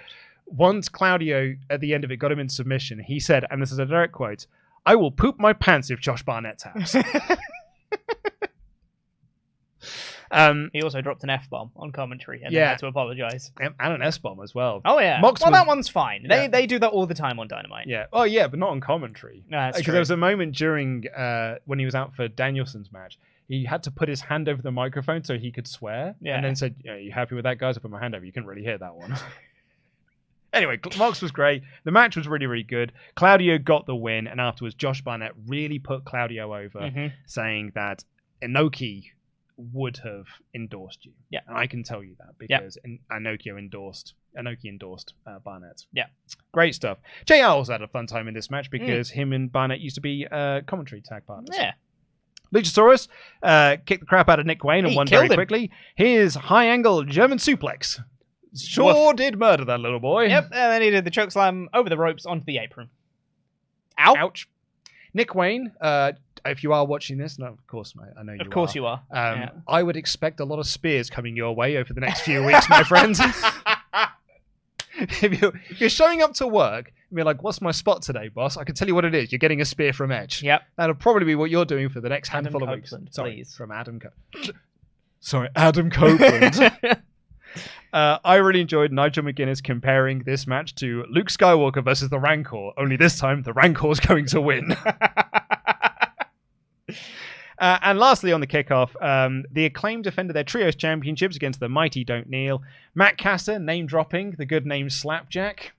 Once Claudio, at the end of it, got him in submission, he said, and this is a direct quote, "I will poop my pants if Josh Barnett taps." He also dropped an F-bomb on commentary and Yeah. then had to apologise. And an S-bomb as well. Oh, yeah. Mox well, was- that one's fine. Yeah. They do that all the time on Dynamite. Yeah. Oh, yeah, but not on commentary. No, that's Because true. there was a moment during when he was out for Danielson's match, he had to put his hand over the microphone so he could swear. Yeah. And then said, "Are you happy with that, guys? I put my hand over. You couldn't really hear that one." Anyway, Mox was great. The match was really, really good. Claudio got the win, and afterwards, Josh Barnett really put Claudio over, Mhm. saying that Inoki would have endorsed you. Yeah. And I can tell you that because Inoki endorsed Inoki endorsed Barnett. Yeah. Great stuff. JR also had a fun time in this match because him and Barnett used to be commentary tag partners. Yeah. Luchasaurus kicked the crap out of Nick Wayne and won very quickly. Here's high angle German suplex. Sure did murder that little boy. Yep, and then he did the choke slam over the ropes onto the apron. Ow. Ouch. Nick Wayne, if you are watching this, no, of course, I know you are. Of course you are. I would expect a lot of spears coming your way over the next few weeks, my friends. If you're showing up to work and you're like, what's my spot today, boss? I can tell you what it is. You're getting a spear from Edge. Yep. That'll probably be what you're doing for the next handful of weeks. Please. From Adam Copeland. I really enjoyed Nigel McGuinness comparing this match to Luke Skywalker versus the Rancor, only this time the Rancor's going to win. And lastly, on the kickoff, the Acclaimed defended their Trios Championships against the Mighty Don't Kneel. Matt Castor name-dropping the good name Slapjack.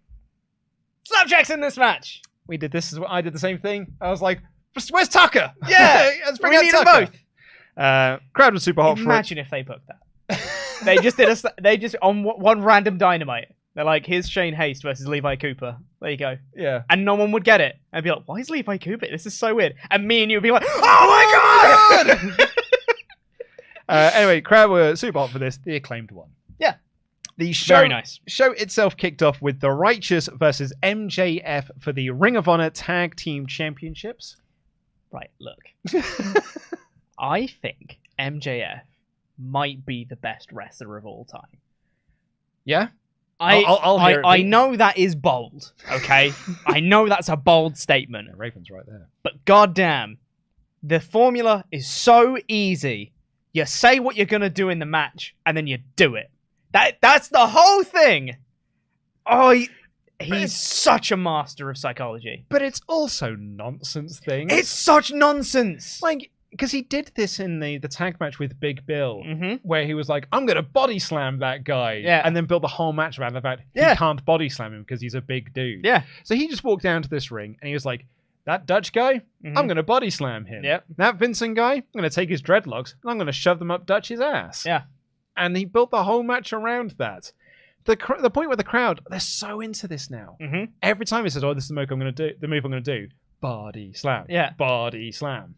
Slapjack's in this match! We did this, I did the same thing. I was like, where's Tucker? Yeah! Let's bring we out need Tucker. them both! Crowd was super hot for it. Imagine if they booked that. They just on one random Dynamite. They're like, here's Shane Haste versus Levi Cooper. There you go. Yeah. And no one would get it. And be like, why is Levi Cooper? This is so weird. And me and you would be like, oh my god! Anyway, crowd were super hot for this. The Acclaimed one. Yeah. The show, Very nice. Show itself kicked off with The Righteous versus MJF for the Ring of Honor Tag Team Championships. Right, look. I think MJF might be the best wrestler of all time. Yeah? I'll hear it. I know that is bold, okay? I know that's a bold statement. Yeah, Raven's right there. But goddamn, the formula is so easy. You say what you're going to do in the match, and then you do it. That's the whole thing. Oh, he's such a master of psychology. But it's also nonsense things. It's such nonsense. Like, because he did this in the tag match with Big Bill, Mm-hmm. where he was like, I'm going to body slam that guy. Yeah. And then built the whole match around the fact he can't body slam him because he's a big dude. Yeah. So he just walked down to this ring and he was like, that Dutch guy, I'm going to body slam him. Yep. That Vincent guy, I'm going to take his dreadlocks and I'm going to shove them up Dutch's ass. Yeah. And he built the whole match around that. The point where the crowd, they're so into this now. Mm-hmm. Every time he says, oh, this is the move I'm going to do. Body slam. Yeah. Body slam.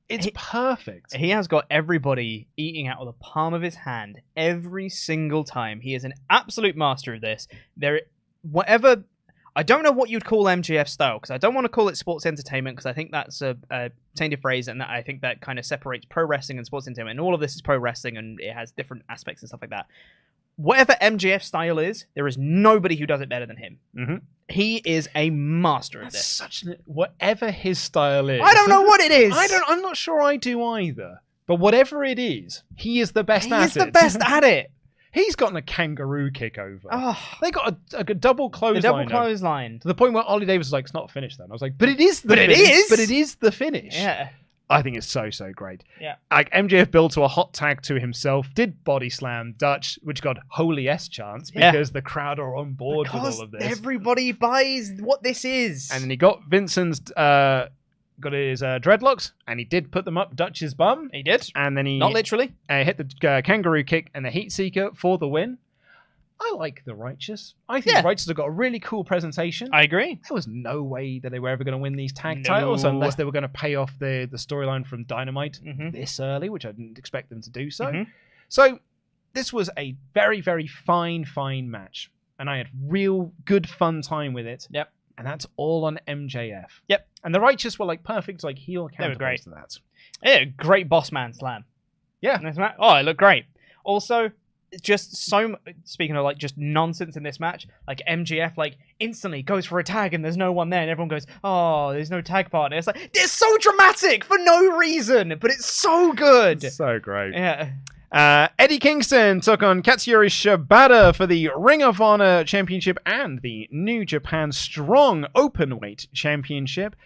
It's perfect. He has got everybody eating out of the palm of his hand every single time. He is an absolute master of this. I don't know what you'd call MJF style, because I don't want to call it sports entertainment, because I think that's a tainted phrase, and I think that kind of separates pro wrestling and sports entertainment. And all of this is pro wrestling, and it has different aspects and stuff like that. Whatever MJF style is, there is nobody who does it better than him. Mm-hmm. He is a master of this. Whatever his style is. I don't know what it is. I'm not sure I do either. But whatever it is, he is the best at it. He is the best at it. He's gotten a kangaroo kick over. Oh, they got a double clothesline. To the point where Ollie Davis was like, it's not finished then. I was like, but it is the finish. But it is the finish. Yeah. I think it's so great. Yeah. Like MJF built to a hot tag to himself, did body slam Dutch, which got holy S chants because the crowd are on board with all of this. Everybody buys what this is. And then he got Vincent's got his dreadlocks, and he did put them up Dutch's bum. He did. And then he not literally hit the kangaroo kick and the heat seeker for the win. I like the Righteous. I think the Righteous have got a really cool presentation. I agree. There was no way that they were ever going to win these tag titles unless they were going to pay off the storyline from Dynamite this early, which I didn't expect them to do so. Mm-hmm. So this was a very, very fine match. And I had real good fun time with it. Yep. And that's all on MJF. Yep. And the Righteous were like perfect like heel counterparts to that. Yeah, great boss man slam. Yeah. Oh, it looked great. Also, just speaking of like just nonsense in this match, like MJF like instantly goes for a tag and there's no one there and everyone goes, oh, there's no tag partner. It's like, it's so dramatic for no reason, but it's so good. It's so great. Yeah. Eddie Kingston took on Katsuyori Shibata for the Ring of Honor Championship and the New Japan Strong Openweight Championship.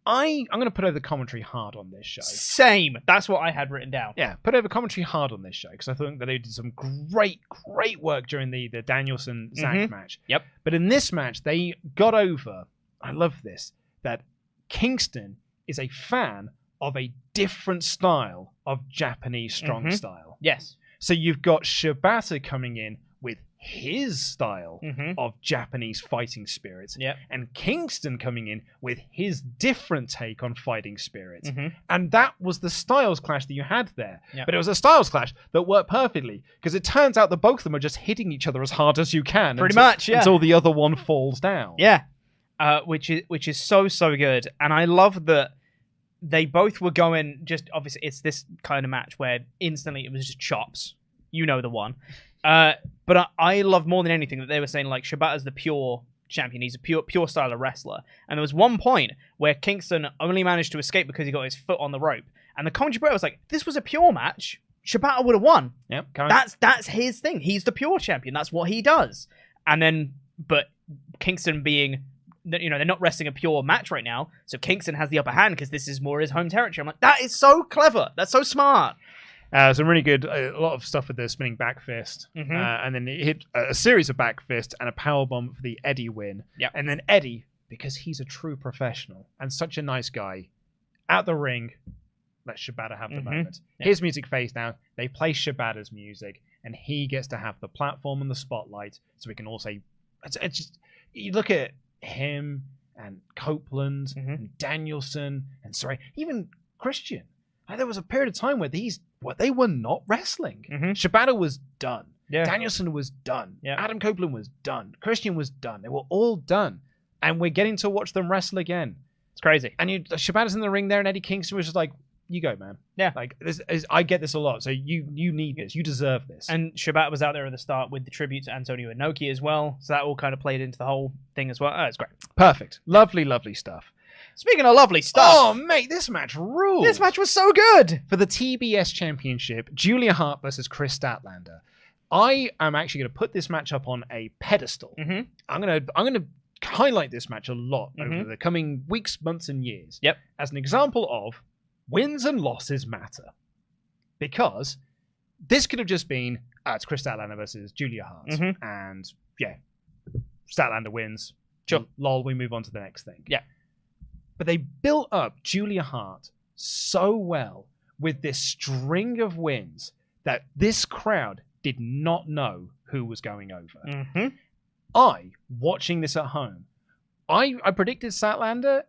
I'm going to put over the commentary hard on this show. Same. That's what I had written down. Yeah, put over commentary hard on this show because I think that they did some great work during the Danielson Zack match. Yep. But in this match, they got over, I love this, that Kingston is a fan of a different style of Japanese strong style. Yes. So you've got Shibata coming in with his style of Japanese fighting spirit, and Kingston coming in with his different take on fighting spirit. And that was the styles clash that you had there. But it was a styles clash that worked perfectly, because it turns out that both of them are just hitting each other as hard as you can. Pretty much, until the other one falls down. Yeah. Which is so good. And I love that they both were going, just obviously it's this kind of match where instantly it was just chops. You know the one. But I love more than anything that they were saying, like, Shibata's the pure champion. He's a pure style of wrestler. And there was one point where Kingston only managed to escape because he got his foot on the rope. And the commentary was like, this was a pure match. Shibata would have won. Yep. That's his thing. He's the pure champion. That's what he does. And then, but Kingston being, they're not wrestling a pure match right now. So Kingston has the upper hand because this is more his home territory. I'm like, that is so clever. That's so smart. Some really good, a lot of stuff with the spinning back fist. And then it hit a series of back fists and a powerbomb for the Eddie win. Yep. And then Eddie, because he's a true professional and such a nice guy, at the ring, let Shibata have the moment. Yep. His music fades down. They play Shibata's music, and he gets to have the platform and the spotlight, so we can all say, it's just, you look at him and Copeland and Danielson and even Christian. There was a period of time where they were not wrestling. Shibata was done. Yeah. Danielson was done. Yeah. Adam Copeland was done. Christian was done. They were all done. And we're getting to watch them wrestle again. It's crazy. And Shibata's in the ring there, and Eddie Kingston was just like, you go, man. Yeah. Like, I get this a lot, so you need this. You deserve this. And Shibata was out there at the start with the tribute to Antonio Inoki as well, so that all kind of played into the whole thing as well. Oh, it's great. Perfect. Lovely, lovely stuff. Speaking of lovely stuff. Oh, mate, this match ruled. This match was so good. For the TBS Championship, Julia Hart versus Chris Statlander. I am actually going to put this match up on a pedestal. I'm going to highlight this match a lot over the coming weeks, months, and years. Yep. As an example of wins and losses matter. Because this could have just been, it's Chris Statlander versus Julia Hart. And, yeah, Statlander wins. Sure. Lol, we move on to the next thing. Yeah. But they built up Julia Hart so well with this string of wins that this crowd did not know who was going over. Watching this at home, I predicted Statlander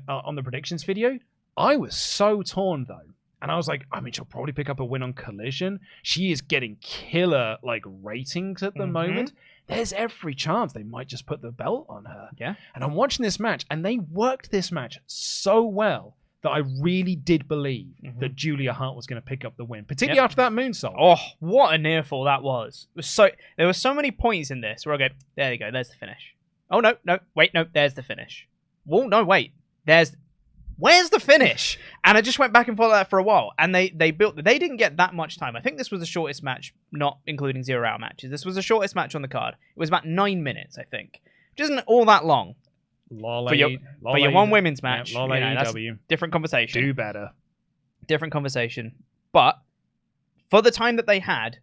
on the predictions video. I was so torn, though. And I was like, she'll probably pick up a win on Collision. She is getting killer, ratings at the moment. There's every chance they might just put the belt on her. Yeah. And I'm watching this match, and they worked this match so well that I really did believe that Julia Hart was going to pick up the win, particularly after that moonsault. Oh, what a near fall that was. There were so many points in this where I go, there you go, there's the finish. Oh, no, wait, there's the finish. Well, no, wait, where's the finish? And I just went back and forth like that for a while. And they didn't get that much time. I think this was the shortest match, not including 0-hour matches. This was the shortest match on the card. It was about 9 minutes, I think. Which isn't all that long. For your one women's match. That's a different conversation. Do better. Different conversation. But for the time that they had,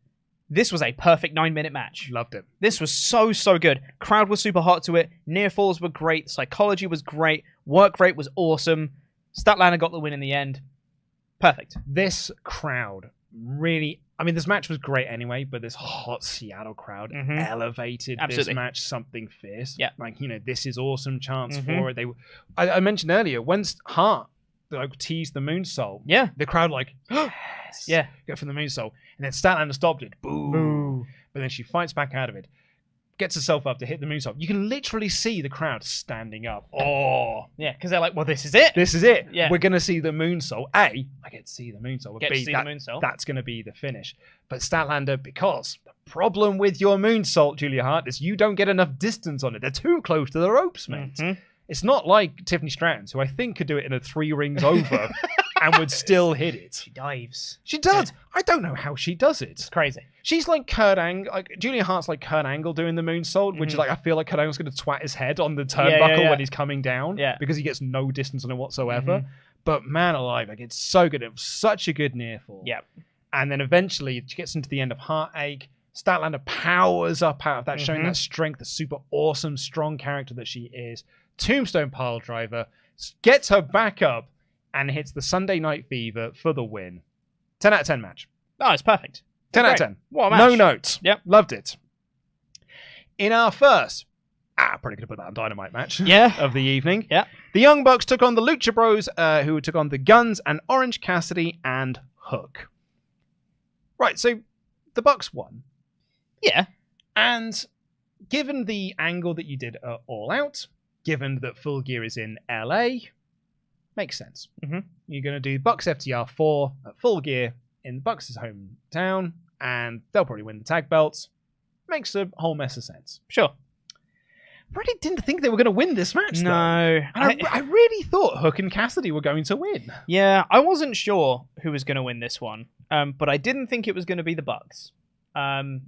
this was a perfect 9-minute match. Loved it. This was so good. Crowd was super hot to it. Near falls were great. Psychology was great. Work rate was awesome. Statlander got the win in the end. Perfect. This crowd really... this match was great anyway, but this hot Seattle crowd elevated this match something fierce. Yeah. This is awesome chance for it. I mentioned earlier, when Hart teased the moonsault, the crowd yes, go for the moonsault. And then Statlander stopped it. Boo. But then she fights back out of it. Gets herself up to hit the moonsault. You can literally see the crowd standing up. Oh. Yeah, because they're like, well, this is it. This is it. Yeah. We're going to see the moonsault. I get to see the moonsault. Get to see the moonsault. That's going to be the finish. But Statlander, because the problem with your moonsault, Julia Hart, is you don't get enough distance on it. They're too close to the ropes, mate. It's not like Tiffany Stratton, who I think could do it in a 3 rings over and would still hit it. She dives. She does. Yeah. I don't know how she does it. It's crazy. She's like Kurt Angle. Julia Hart's like Kurt Angle doing the moonsault, which is I feel like Kurt Angle's going to twat his head on the turnbuckle when he's coming down because he gets no distance on it whatsoever. But man alive, it's so good. It was such a good near fall. Yeah. And then eventually she gets into the end of Heartache. Statlander powers up out of that, showing that strength, the super awesome, strong character that she is. Tombstone pile driver, gets her back up, and hits the Sunday Night Fever for the win. 10 out of 10 match. Oh, it's perfect. 10 out of 10. What a match. No notes. Yep. Loved it. in our first, probably going to put that on Dynamite match of the evening. Yeah. The Young Bucks took on the Lucha Bros, who took on the Guns and Orange Cassidy and Hook. Right, so the Bucks won. Yeah. And given the angle that you did All Out, given that Full Gear is in LA, makes sense. Mm-hmm. You're going to do Bucks FTR 4 at Full Gear in Bucks' hometown, and they'll probably win the tag belts. Makes a whole mess of sense. Sure. Really didn't think they were going to win this match, No. though. I really thought Hook and Cassidy were going to win. Yeah, I wasn't sure who was going to win this one, but I didn't think it was going to be the Bucks.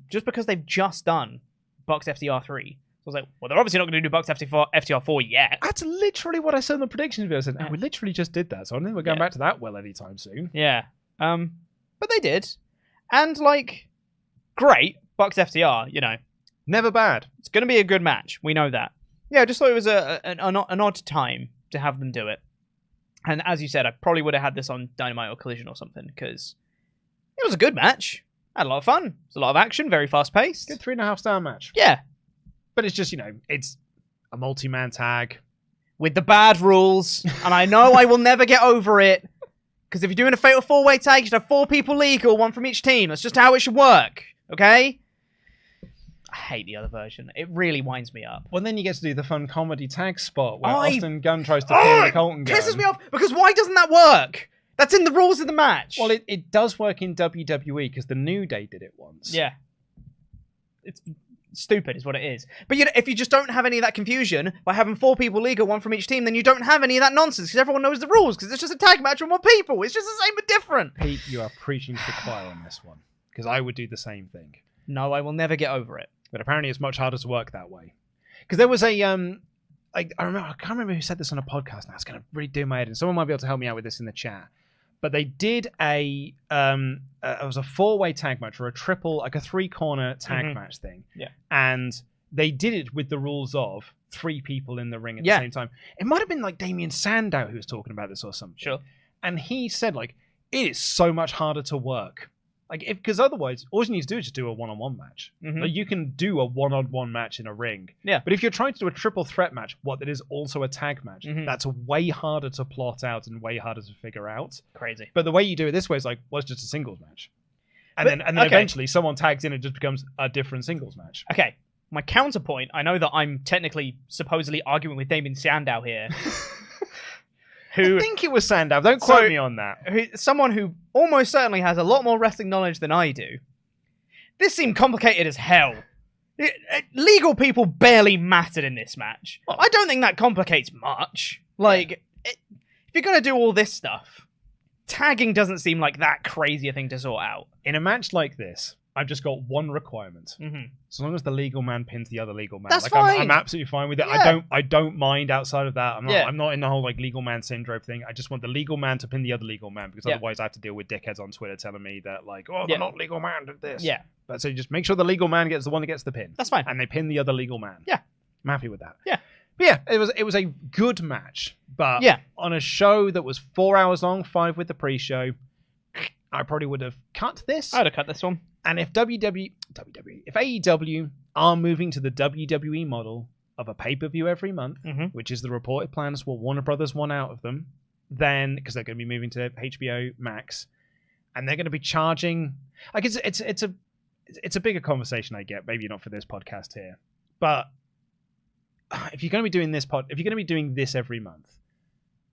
Just because they've just done Bucks FTR 3. So I was like, well, they're obviously not going to do Bucks FTR 4 yet. That's literally what I said in the predictions video. I said, we literally just did that, so I don't think we're going back to that well anytime soon. Yeah. But they did. And, great, Bucks FTR, Never bad. It's going to be a good match. We know that. Yeah, I just thought it was an odd time to have them do it. And as you said, I probably would have had this on Dynamite or Collision or something, because it was a good match. I had a lot of fun. It was a lot of action, very fast-paced. Good 3.5-star match. Yeah. But it's just, it's a multi-man tag. With the bad rules. And I know I will never get over it. Because if you're doing a fatal 4-way tag, you should have 4 people legal, 1 from each team. That's just how it should work. Okay? I hate the other version. It really winds me up. Well, then you get to do the fun comedy tag spot where Austin Gunn tries to pin the Colton Gunn. It pisses me off, because why doesn't that work? That's in the rules of the match. Well, it does work in WWE, because the New Day did it once. Yeah. It's stupid is what it is. But if you just don't have any of that confusion by having 4 people legal, 1 from each team, then you don't have any of that nonsense, because everyone knows the rules, because it's just a tag match with more people. It's just the same but different. Pete, you are preaching to the choir on this one, because I would do the same thing. No, I will never get over it. But apparently it's much harder to work that way. Because there was a, I can't remember who said this on a podcast now. It's going to really do my head in. Someone might be able to help me out with this in the chat. But they did it was a 4-way tag match, or a triple, like a 3-corner tag match thing. Yeah. And they did it with the rules of 3 people in the ring at the same time. It might have been like Damien Sandow who was talking about this or something. Sure. And he said, it is so much harder to work. Because otherwise, all you need to do is just do a one-on-one match. Mm-hmm. You can do a one-on-one match in a ring. Yeah. But if you're trying to do a triple threat match, that is also a tag match, that's way harder to plot out and way harder to figure out. Crazy. But the way you do it this way is it's just a singles match. And then eventually someone tags in and it just becomes a different singles match. Okay. My counterpoint, I know that I'm technically, supposedly arguing with Damien Sandow here. I think it was Sandow. Don't quote me on that. Someone who almost certainly has a lot more wrestling knowledge than I do. This seemed complicated as hell. Legal people barely mattered in this match. I don't think that complicates much. If you're going to do all this stuff, tagging doesn't seem like that crazy a thing to sort out. In a match like this, I've just got one requirement. Mm-hmm. So long as the legal man pins the other legal man. That's fine. I'm absolutely fine with it. Yeah. I don't mind outside of that. I'm not in the whole legal man syndrome thing. I just want the legal man to pin the other legal man, because otherwise I have to deal with dickheads on Twitter telling me that the not legal man did this. Yeah. But so just make sure the legal man gets the one that gets the pin. That's fine. And they pin the other legal man. Yeah. I'm happy with that. Yeah. But yeah, it was a good match. But on a show that was 4 hours long, 5 with the pre-show, I probably would have cut this. I'd have cut this one. And if if AEW are moving to the WWE model of a pay-per-view every month, which is the reported plans, Warner Brothers want out of them, then, because they're going to be moving to HBO Max, and they're going to be charging, it's a bigger conversation, I get, maybe not for this podcast here, but if you're going to be doing this every month,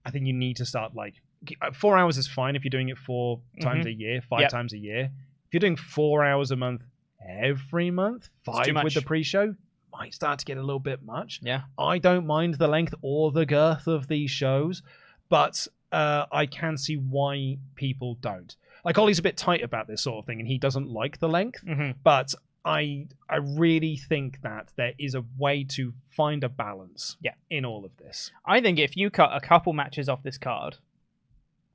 I think you need to start 4 hours is fine if you're doing it 4 times a year, 5 times a year. If you're doing 4 hours a month every month, 5 with the pre-show, might start to get a little bit much. Yeah. I don't mind the length or the girth of these shows, but I can see why people don't. Ollie's a bit tight about this sort of thing, and he doesn't like the length, but I really think that there is a way to find a balance in all of this. I think if you cut a couple matches off this card,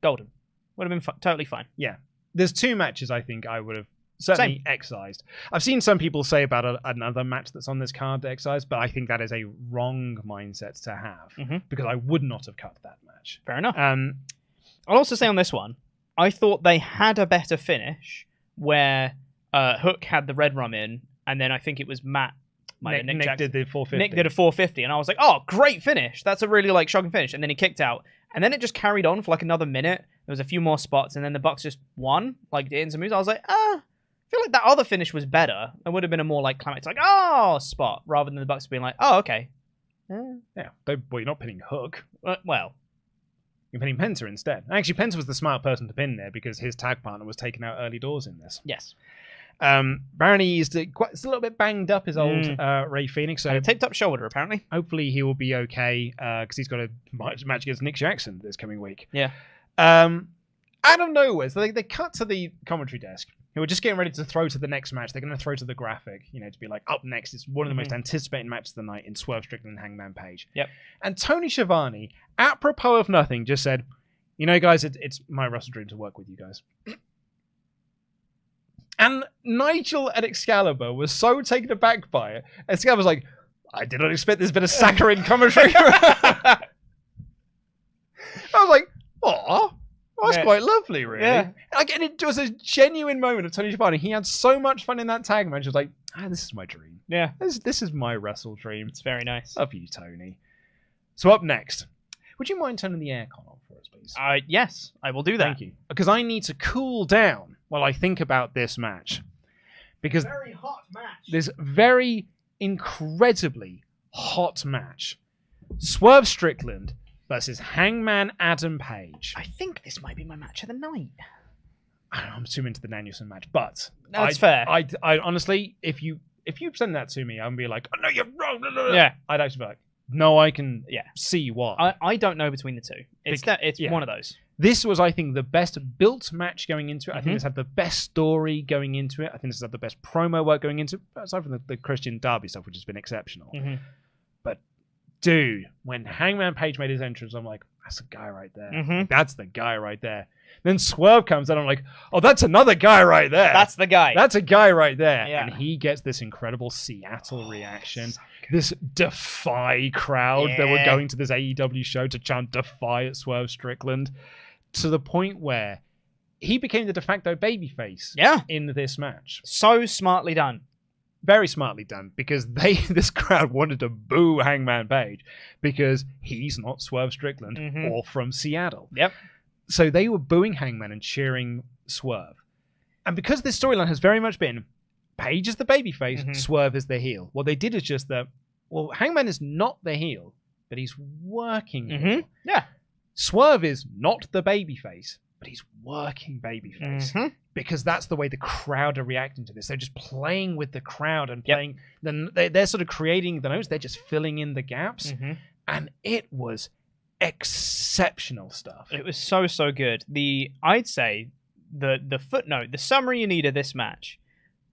golden. Would have been totally fine. Yeah. There's 2 matches I think I would have certainly excised. I've seen some people say about another match that's on this card excised, but I think that is a wrong mindset to have, because I would not have cut that match. Fair enough. I'll also say on this one, I thought they had a better finish where Hook had the red rum in, and then I think it was Matt Nick did the 450. Nick did a 450, and I was like, oh, great finish. That's a really like shocking finish. And then he kicked out, and then it just carried on for like another minute. There was a few more spots, and then the Bucks just won, like in some moves. I was like, I feel like that other finish was better. It would have been a more like climax, like spot, rather than the Bucks being like, oh, okay. Yeah, well, you're not pinning Hook. Well, you're pinning Penta instead. Actually, Penta was the smart person to pin there because his tag partner was taken out early doors in this. Yes. Barney is it's a little bit banged up, his old Ray Phoenix. So a taped up shoulder, apparently. Hopefully he will be okay because he's got a match against Nick Jackson this coming week. Yeah. Out of nowhere, so they cut to the commentary desk. Who are just getting ready to throw to the next match. They're going to throw to the graphic, to be like, up next is one of the most anticipated matches of the night in Swerve Strickland and Hangman Page. Yep. And Tony Schiavone, apropos of nothing, just said, guys, it's my WrestleDream to work with you guys. And Nigel at Excalibur was so taken aback by it. Excalibur was like, I did not expect there's been a saccharine commentary. I was like, aw. That's quite lovely, really. Yeah. And it was a genuine moment of Tony Schiavone. He had so much fun in that tag match. He was like, this is my dream. Yeah. This is my WrestleDream. It's very nice. Love you, Tony. So up next, would you mind turning the aircon on for us, please? Yes, I will do that. Thank you. Because I need to cool down while I think about this match. Because very hot match. This very incredibly hot match. Swerve Strickland versus Hangman Adam Page. I think this might be my match of the night. I'm too into the Danielson match, but that's fair. I honestly, if you send that to me, I'm gonna be like, oh no, you're wrong. Blah, blah, blah. Yeah, I'd actually be like, no, I can see why. I don't know between the two. It's one of those. This was, I think, the best built match going into it. I think this had the best story going into it. I think this had the best promo work going into it, aside from the Christian Darby stuff, which has been exceptional. But dude, when Hangman Page made his entrance, I'm like, that's the guy right there. That's the guy right there. Then Swerve comes out, I'm like, oh, that's another guy right there. That's the guy. That's a guy right there. Yeah. And he gets this incredible Seattle reaction. So this Defy crowd that were going to this AEW show to chant Defy at Swerve Strickland, to the point where he became the de facto babyface in this match. So smartly done. Very smartly done, because this crowd wanted to boo Hangman Page because he's not Swerve Strickland or from Seattle. Yep. So they were booing Hangman and cheering Swerve. And because this storyline has very much been Page is the babyface, Swerve is the heel. What they did is just that, well, Hangman is not the heel, but he's working heel. Yeah. Swerve is not the babyface, but he's working babyface. Because that's the way the crowd are reacting to this. They're just playing with the crowd and playing. Then they're sort of creating the notes. They're just filling in the gaps. And it was exceptional stuff. It was so good. I'd say the footnote, the summary you need of this match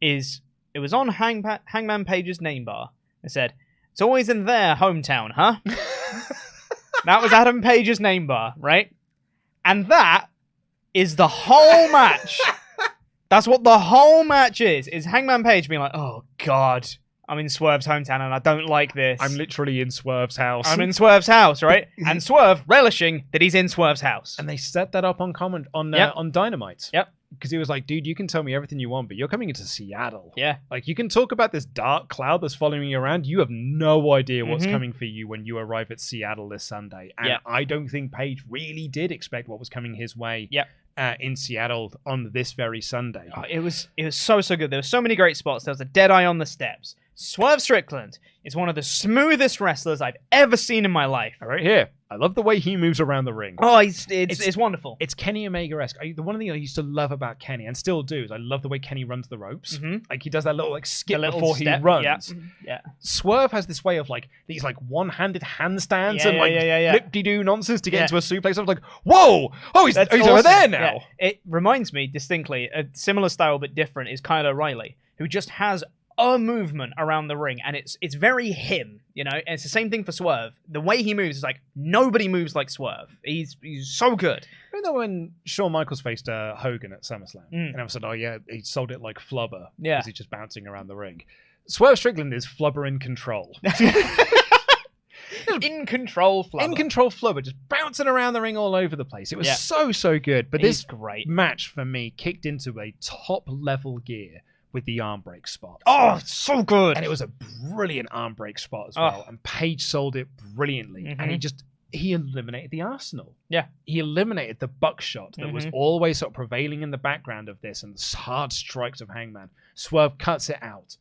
is it was on Hangman Page's name bar. It said, "It's always in their hometown, huh?" That was Adam Page's name bar, right? And that is the whole match. That's what the whole match is Hangman Page being like, oh God, I'm in Swerve's hometown and I don't like this. I'm literally in Swerve's house. I'm in Swerve's house, right? And Swerve relishing that he's in Swerve's house. And they set that up on on Dynamite. Yep. Because he was like, dude, you can tell me everything you want, but you're coming into Seattle. Yeah. Like, you can talk about this dark cloud that's following you around. You have no idea what's coming for you when you arrive at Seattle this Sunday. And I don't think Page really did expect what was coming his way in Seattle on this very Sunday. Oh, it was so good. There were so many great spots. There was a dead eye on the steps. Swerve Strickland is one of the smoothest wrestlers I've ever seen in my life. All right, here. I love the way he moves around the ring. Oh, it's wonderful. It's Kenny Omega-esque. The one thing I used to love about Kenny, and still do, is I love the way Kenny runs the ropes. Like, he does that little skip before he runs. Yeah. Swerve has this way of these one-handed handstands and lip-de-doo nonsense to get into a suplex. I was like, whoa! Oh, he's awesome. Over there now. Yeah. It reminds me distinctly, a similar style but different is Kyle O'Reilly, who just has a movement around the ring, and it's very him, and it's the same thing for Swerve. The way he moves is like nobody moves like Swerve. He's so good. Remember when Shawn Michaels faced Hogan at SummerSlam, and I said, oh yeah, he sold it like flubber because he's just bouncing around the ring. Swerve Strickland is flubber in control. In control flubber. In control flubber, just bouncing around the ring all over the place. It was so good. But this great match for me kicked into a top level gear with the arm break spot. Oh, so good. And it was a brilliant arm break spot as well. And Page sold it brilliantly. And he eliminated the Arsenal. Yeah. He eliminated the buckshot that was always sort of prevailing in the background of this and the hard strikes of Hangman. Swerve cuts it out,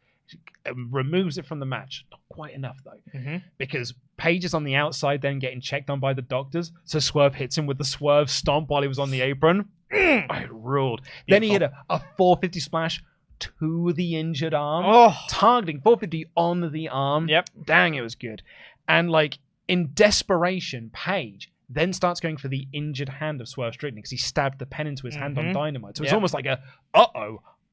removes it from the match. Not quite enough, though, because Page is on the outside then getting checked on by the doctors. So Swerve hits him with the Swerve stomp while he was on the apron. It ruled. Beautiful. Then he hit a 450 splash to the injured arm, targeting 450 on the arm. Yep. Dang, it was good. And like in desperation, Page then starts going for the injured hand of Swerve Strickland because he stabbed the pen into his hand on Dynamite. So it's almost like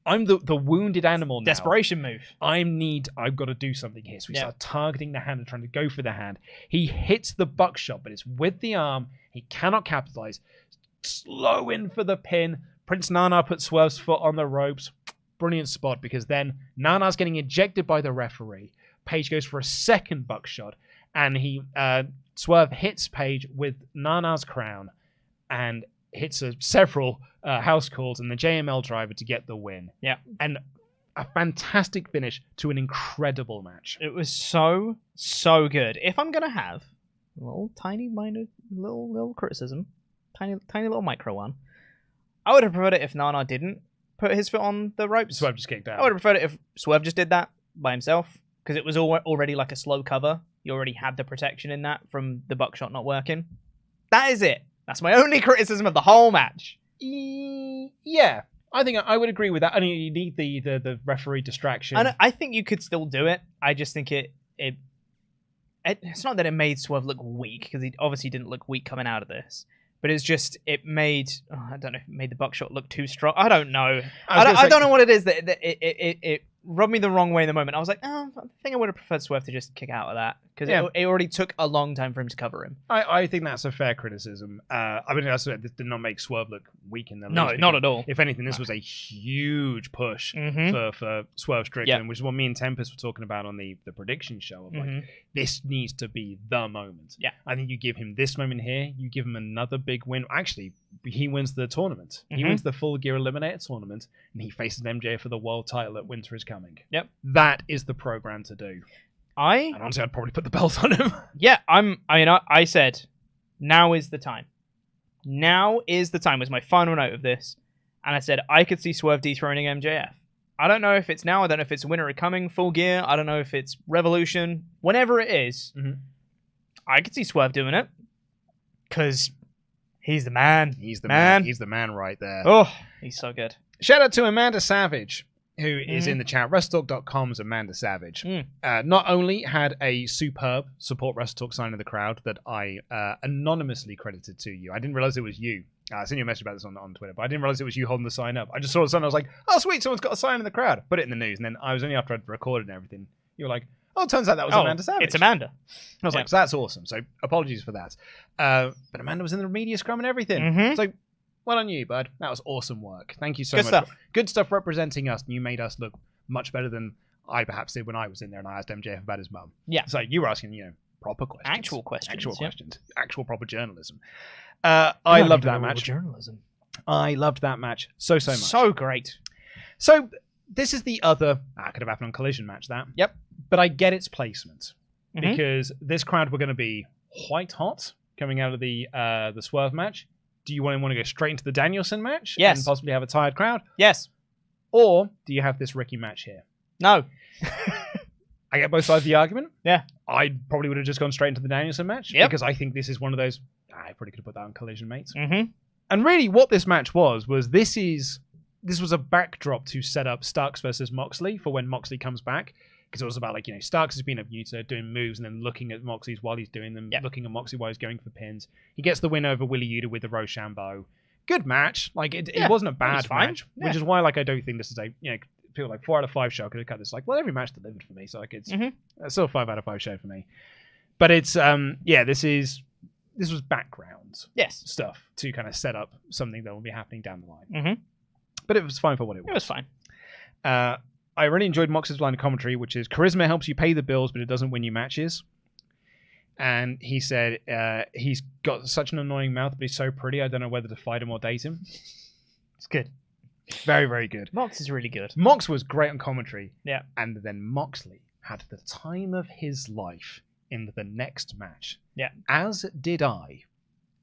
I'm the wounded animal now. Desperation move. I've got to do something here. So he starts targeting the hand and trying to go for the hand. He hits the buckshot, but it's with the arm. He cannot capitalize. Slow in for the pin. Prince Nana puts Swerve's foot on the ropes. Brilliant spot because then Nana's getting ejected by the referee. Page goes for a second buckshot and Swerve hits Page with Nana's crown and hits several house calls and the JML driver to get the win. Yeah. And a fantastic finish to an incredible match. It was so, so good. If I'm going to have a little tiny minor little criticism, tiny little micro one, I would have preferred it if Nana didn't put his foot on the ropes. Swerve just kicked out. I would have preferred it if Swerve just did that by himself because it was already like a slow cover. You already had the protection in that from the buckshot not working. That is it. That's my only criticism of the whole match. Yeah, I think I would agree with that. I mean, you need the referee distraction. And I think you could still do it. I just think it's not that it made Swerve look weak because he obviously didn't look weak coming out of this. But it's just, it made, I don't know, it made the buckshot look too strong. I don't know. I don't know what it is that it rubbed me the wrong way in the moment. I was like, I think I would have preferred Swerve to just kick out of that. Because it already took a long time for him to cover him. I think that's a fair criticism. I mean, this did not make Swerve look weak in the least. No, not at all. If anything, this was a huge push for Swerve Strickland, which is what me and Tempest were talking about on the prediction show. Of like, this needs to be the moment. Yeah. I think you give him this moment here, you give him another big win. Actually, he wins the tournament. He wins the Full Gear Eliminator tournament, and he faces MJF for the world title at Winter is Coming. Yep. That is the program to do. And honestly, I'd probably put the belt on him. Yeah, I said, now is the time. Now is the time was my final note of this. And I said, I could see Swerve dethroning MJF. I don't know if it's now. I don't know if it's Winter Coming, Full Gear. I don't know if it's Revolution. Whenever it is, I could see Swerve doing it. Because he's the man. He's the man. He's the man right there. Oh, he's so good. Shout out to Amanda Savage, who is in the chat. WrestleTalk.com's Amanda Savage. Not only had a superb support WrestleTalk sign in the crowd that I anonymously credited to you. I didn't realize it was you. I sent you a message about this on Twitter, but I didn't realize it was you holding the sign up. I just saw the sign. I was like, oh, sweet, someone's got a sign in the crowd. Put it in the news. And then I was only after I'd recorded and everything. You were like, oh, it turns out that was Amanda Savage. It's Amanda. I was like, so that's awesome. So apologies for that. But Amanda was in the media scrum and everything. So well on you, bud. That was awesome work. Thank you so much. Stuff. Good stuff representing us. And you made us look much better than I perhaps did when I was in there and I asked MJF about his mum. Yeah. So you were asking, proper questions. Actual questions. Actual proper journalism. I loved that match. Journalism. I loved that match so much. So great. So this is the other... could have happened on Collision match, that. Yep. But I get its placement. Because this crowd were going to be white hot coming out of the Swerve match. Do you want to go straight into the Danielson match? Yes. And possibly have a tired crowd? Yes. Or do you have this Ricky match here? No. I get both sides of the argument. Yeah. I probably would have just gone straight into the Danielson match. Yep. Because I think this is one of those... I probably could have put that on Collision, mates. And really what this match was this was a backdrop to set up Starks versus Moxley for when Moxley comes back. Because it was about, Starks has been at Yuta doing moves and then looking at Moxley's while he's doing them, looking at Moxley while he's going for pins. He gets the win over Willie Yuta with the Rochambeau. Good match. It wasn't a bad match, which is why, I don't think this is a, people 4 out of 5 show. I could have cut this, every match delivered for me. So, it's still a 5 out of 5 show for me. But it's, this was background stuff to kind of set up something that will be happening down the line. But it was fine for what it was. It was fine. I really enjoyed Mox's line of commentary, which is, charisma helps you pay the bills, but it doesn't win you matches. And he said he's got such an annoying mouth, but he's so pretty, I don't know whether to fight him or date him. It's good. Very, very good. Mox is really good. Mox was great on commentary. Yeah. And then Moxley had the time of his life in the next match. Yeah. As did I,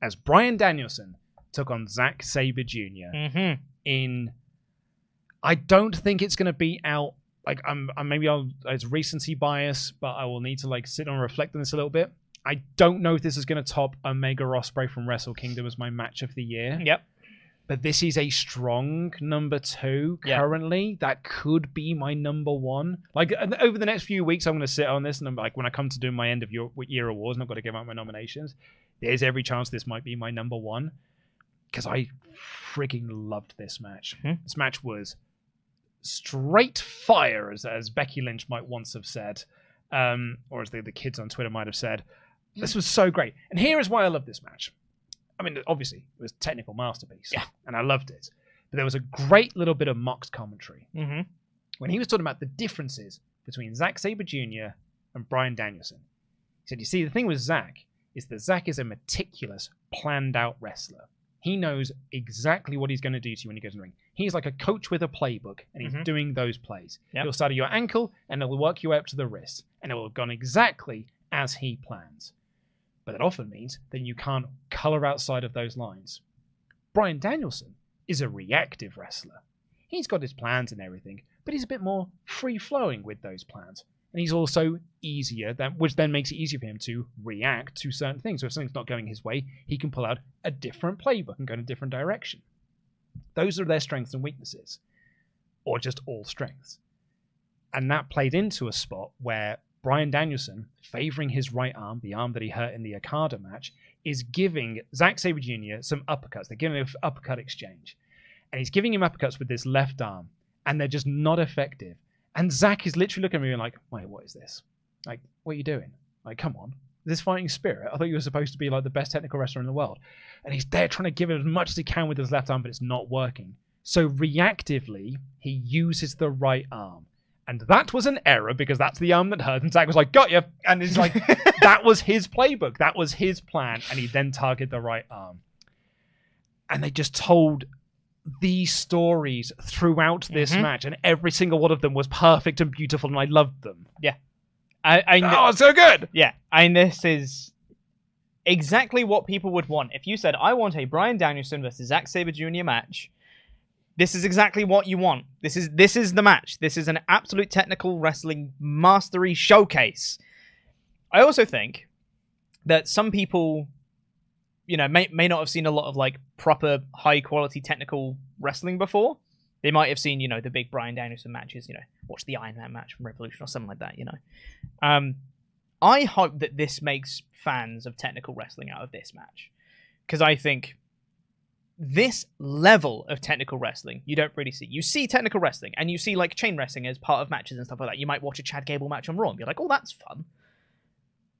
as Bryan Danielson took on Zack Sabre Jr. in... I don't think it's going to be out... Like, it's recency bias, but I will need to sit and reflect on this a little bit. I don't know if this is going to top Omega Ospreay from Wrestle Kingdom as my match of the year. Yep. But this is a strong number 2 currently. Yep. That could be my number 1. Over the next few weeks, I'm going to sit on this, and when I come to do my end of year awards, and I've got to give out my nominations, there's every chance this might be my number 1, because I freaking loved this match. This match was straight fire, as Becky Lynch might once have said, or as the kids on Twitter might have said. This was so great. And here is why I love this match. I mean, obviously, it was a technical masterpiece. Yeah. And I loved it. But there was a great little bit of Mox commentary. When he was talking about the differences between Zack Sabre Jr. and Bryan Danielson. He said, you see, the thing with Zack is that Zack is a meticulous, planned-out wrestler. He knows exactly what he's going to do to you when he goes in the ring. He's like a coach with a playbook, and he's doing those plays. Yep. He'll start at your ankle, and it will work you way up to the wrist. And it will have gone exactly as he plans. But that often means that you can't color outside of those lines. Bryan Danielson is a reactive wrestler. He's got his plans and everything, but he's a bit more free-flowing with those plans. And he's also easier, which then makes it easier for him to react to certain things. So if something's not going his way, he can pull out a different playbook and go in a different direction. Those are their strengths and weaknesses. Or just all strengths. And that played into a spot where Bryan Danielson, favoring his right arm, the arm that he hurt in the Okada match, is giving Zack Sabre Jr. some uppercuts. They're giving him an uppercut exchange. And he's giving him uppercuts with this left arm. And they're just not effective. And Zack is literally looking at me and wait, what is this? What are you doing? Come on. This fighting spirit? I thought you were supposed to be the best technical wrestler in the world. And he's there trying to give it as much as he can with his left arm, but it's not working. So reactively, he uses the right arm. And that was an error because that's the arm that hurt. And Zack was got you. And he's that was his playbook. That was his plan. And he then targeted the right arm. And they just told these stories throughout this match. And every single one of them was perfect and beautiful. And I loved them. Yeah. So good. Yeah. And this is exactly what people would want. If you said, I want a Bryan Danielson versus Zack Sabre Jr. match, this is exactly what you want. This is the match. This is an absolute technical wrestling mastery showcase. I also think that some people, may not have seen a lot of proper high quality technical wrestling before. They might have seen, the big Bryan Danielson matches, watch the Iron Man match from Revolution or something like that, I hope that this makes fans of technical wrestling out of this match. Because I think this level of technical wrestling you don't really see. You see technical wrestling, and you see chain wrestling as part of matches and stuff like that. You might watch a Chad Gable match on Raw and be like, oh, that's fun.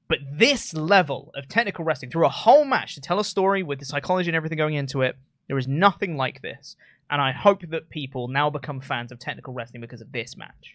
But this level of technical wrestling through a whole match to tell a story with the psychology and everything going into it, there is nothing like this. And I hope that people now become fans of technical wrestling because of this match.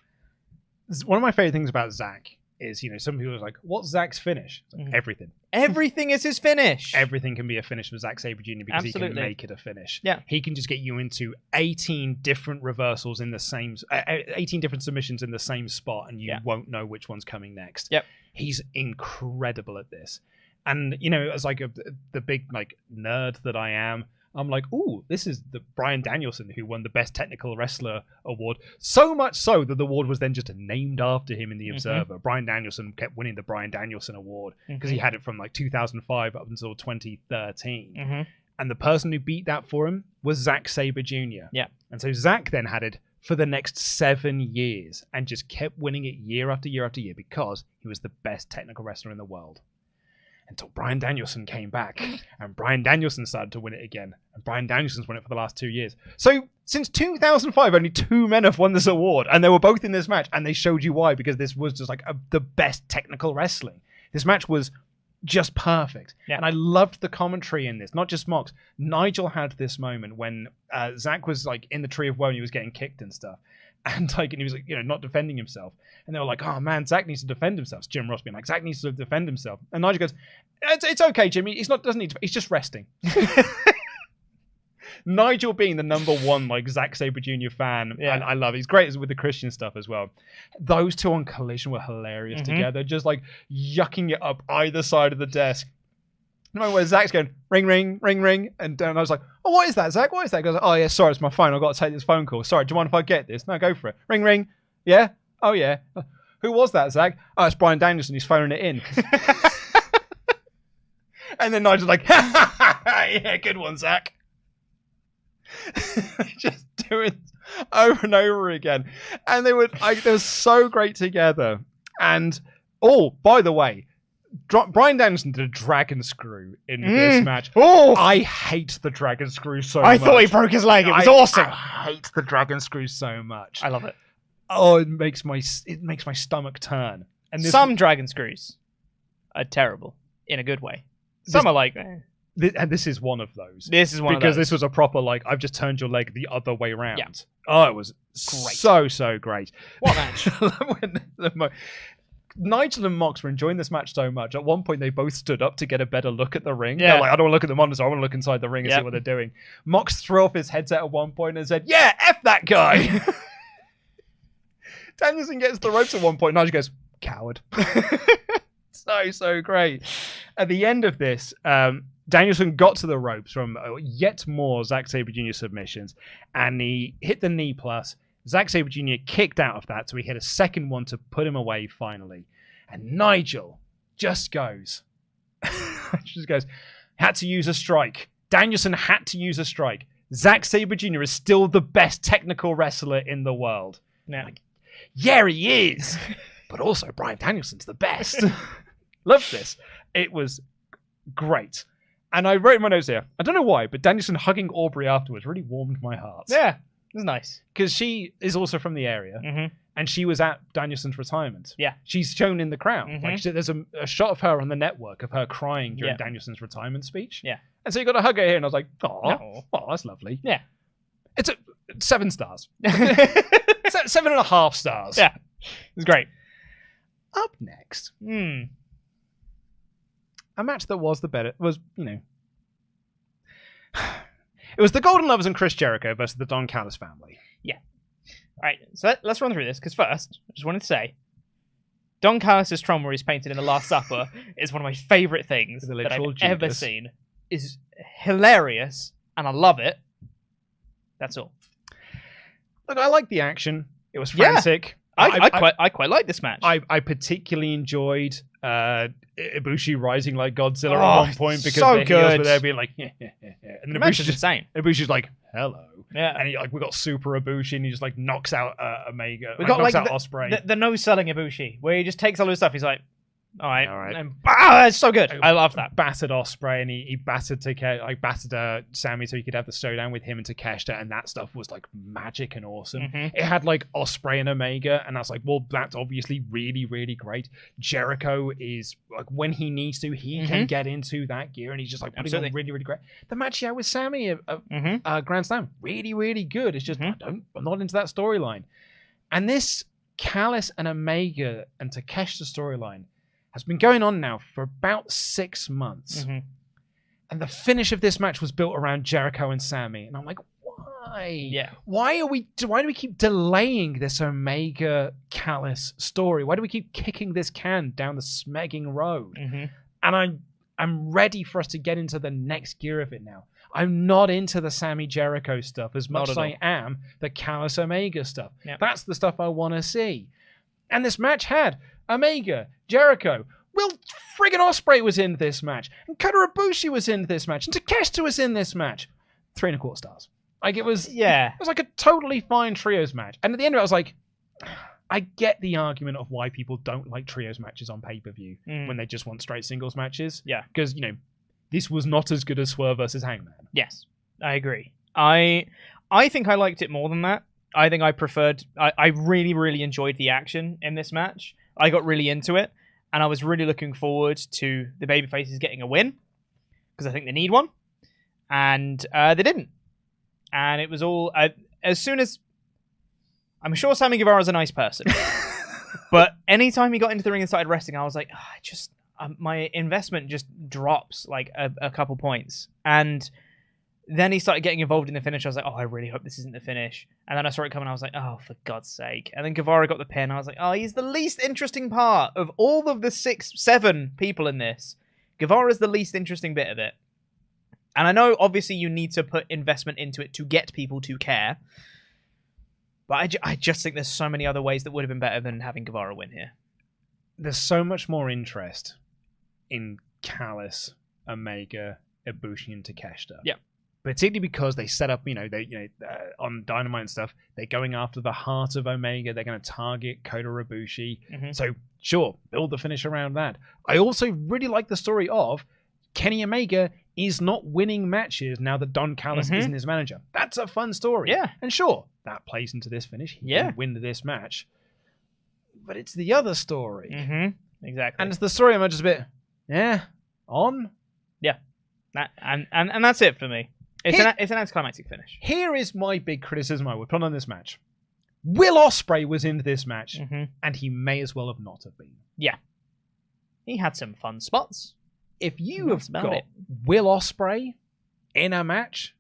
One of my favorite things about Zack is, some people are what's Zack's finish? Everything. Everything is his finish. Everything can be a finish for Zack Sabre Jr. because he can make it a finish. Yeah. He can just get you into 18 different reversals in the same, 18 different submissions in the same spot, and you won't know which one's coming next. Yep. He's incredible at this. And, as the big nerd that I am, I'm ooh, this is the Bryan Danielson who won the Best Technical Wrestler award. So much so that the award was then just named after him in the Observer. Bryan Danielson kept winning the Bryan Danielson award because he had it from 2005 up until 2013. And the person who beat that for him was Zack Sabre Jr. Yeah. And so Zack then had it for the next 7 years and just kept winning it year after year after year because he was the best technical wrestler in the world. Until Bryan Danielson came back, and Bryan Danielson started to win it again, and Bryan Danielson's won it for the last 2 years. So, since 2005, only 2 men have won this award, and they were both in this match, and they showed you why, because this was just the best technical wrestling. This match was just perfect. Yeah. And I loved the commentary in this, not just Mox. Nigel had this moment when Zack was in the Tree of Woe and he was getting kicked and stuff. And he was not defending himself. And they were oh man, Zack needs to defend himself. Jim Ross being Zack needs to defend himself. And Nigel goes, it's okay, Jimmy. Doesn't need to. He's just resting. Nigel being the number one like Zack Sabre Jr. fan, and I love it. He's great with the Christian stuff as well. Those two on Collision were hilarious together, just like yucking it up either side of the desk. You know where Zach's going, ring, ring, ring, ring, and I was like, oh, what is that, Zach? What is that? He goes, oh yeah, sorry, it's my phone. I've got to take this phone call. Sorry, do you mind if I get this? No, go for it. Ring, ring. Yeah? Oh yeah. Who was that, Zach? Oh, it's Brian Danielson. He's phoning it in. And then Nigel's like, yeah, good one, Zach. Just doing over and over again. And they were so great together. And, oh, by the way, Brian Danielson did a dragon screw in this match. Oh, I hate the dragon screw so much. I thought he broke his leg. It was awesome. I hate the dragon screw so much. I love it. Oh, it makes my stomach turn. And some dragon screws are terrible in a good way. Some are like, and this is one of those. This is one of those. Because this was a proper, like, I've just turned your leg the other way round. Yeah. Oh, it was great. So great. What match? Nigel and Mox were enjoying this match so much. At one point, they both stood up to get a better look at the ring. Yeah. They're like, I don't want to look at the monitor. I want to look inside the ring and see what they're doing. Mox threw off his headset at one point and said, yeah, F that guy. Danielson gets the ropes at one point. Nigel goes, coward. So great. At the end of this, Danielson got to the ropes from yet more Zack Sabre Jr. submissions, and he hit the knee plus. Zack Sabre Jr. kicked out of that, so he hit a second one to put him away finally. And Nigel just goes, had to use a strike. Danielson had to use a strike. Zack Sabre Jr. is still the best technical wrestler in the world. Yeah, yeah, he is. But also, Brian Danielson's the best. Love this. It was great. And I wrote in my notes here, I don't know why, but Danielson hugging Aubrey afterwards really warmed my heart. Yeah, it was nice. Because she is also from the area, and she was at Danielson's retirement. Yeah. She's shown in the crowd. Like, there's a shot of her on the network of her crying during Danielson's retirement speech. Yeah. And so you got to hug her here, and I was like, oh, that's lovely. Yeah. It's 7 stars. 7.5 stars. Yeah. It was great. Up next. A match that was it was the Golden Lovers and Chris Jericho versus the Don Callis family. Yeah. All right, so let's run through this, because first, I just wanted to say, Don Callis' Tron where he's painted in The Last Supper is one of my favourite things that I've ever seen. Is hilarious, and I love it. That's all. Look, I like the action. It was frantic. I quite like this match. I particularly enjoyed Ibushi rising like Godzilla at one point because so the heels were there being like, and then the match is insane. Ibushi's like, hello. Yeah. And we got Super Ibushi and he just like knocks out Omega. We got knocks like out Ospreay. The no-selling Ibushi, where he just takes all his stuff. He's like, all right. And, it's so good. I love that. Battered Ospreay and he battered Sammy so he could have the showdown with him and Takeshita, and that stuff was like magic and awesome. It had like Ospreay and Omega, and I was like, well, that's obviously really, really great. Jericho is like, when he needs to, he can get into that gear, and he's just like putting on really, really great. The match he had with Sammy Grand Slam, really, really good. It's just I'm not into that storyline. And this Callis and Omega and Takeshita storyline has been going on now for about 6 months. And the finish of this match was built around Jericho and Sammy. And I'm like, why? Yeah. Why do we keep delaying this Omega Callis story? Why do we keep kicking this can down the smegging road? And I'm ready for us to get into the next gear of it now. I'm not into the Sammy Jericho stuff as much as I am the Callis Omega stuff. Yep. That's the stuff I want to see. And this match had Omega, Jericho, Will friggin' Ospreay was in this match, and Kota Ibushi was in this match, and Takeshita was in this match. 3.25 stars. Like, it was like a totally fine trios match. And at the end of it, I was like, I get the argument of why people don't like trios matches on pay-per-view when they just want straight singles matches. Yeah. Because, this was not as good as Swerve versus Hangman. Yes, I agree. I think I liked it more than that. I think I preferred... I really, really enjoyed the action in this match. I got really into it, and I was really looking forward to the babyfaces getting a win, because I think they need one, and they didn't. And it was all... as soon as... I'm sure Sammy Guevara's a nice person, but anytime he got into the ring and started wrestling, I was like, my investment just drops like a couple points. And Then he started getting involved in the finish. I was like, oh, I really hope this isn't the finish. And then I saw it coming. I was like, oh, for God's sake. And then Guevara got the pin. I was like, oh, he's the least interesting part of all of the 7 people in this. Guevara's the least interesting bit of it. And I know, obviously, you need to put investment into it to get people to care. But I just think there's so many other ways that would have been better than having Guevara win here. There's so much more interest in Callis, Omega, Ibushi, and Takeshita. Yeah. Particularly because they set up, on Dynamite and stuff, they're going after the heart of Omega. They're going to target Kota Ibushi. Mm-hmm. So, sure, build the finish around that. I also really like the story of Kenny Omega is not winning matches now that Don Callis isn't his manager. That's a fun story. Yeah. And sure, that plays into this finish. He can win this match. But it's the other story. Mm-hmm. Exactly. And it's the story I'm just a bit, on? Yeah. And that's it for me. It's an anticlimactic finish. Here is my big criticism I would put on this match. Will Ospreay was in this match, and he may as well have not have been. Yeah. He had some fun spots. If you have got Will Ospreay in a match,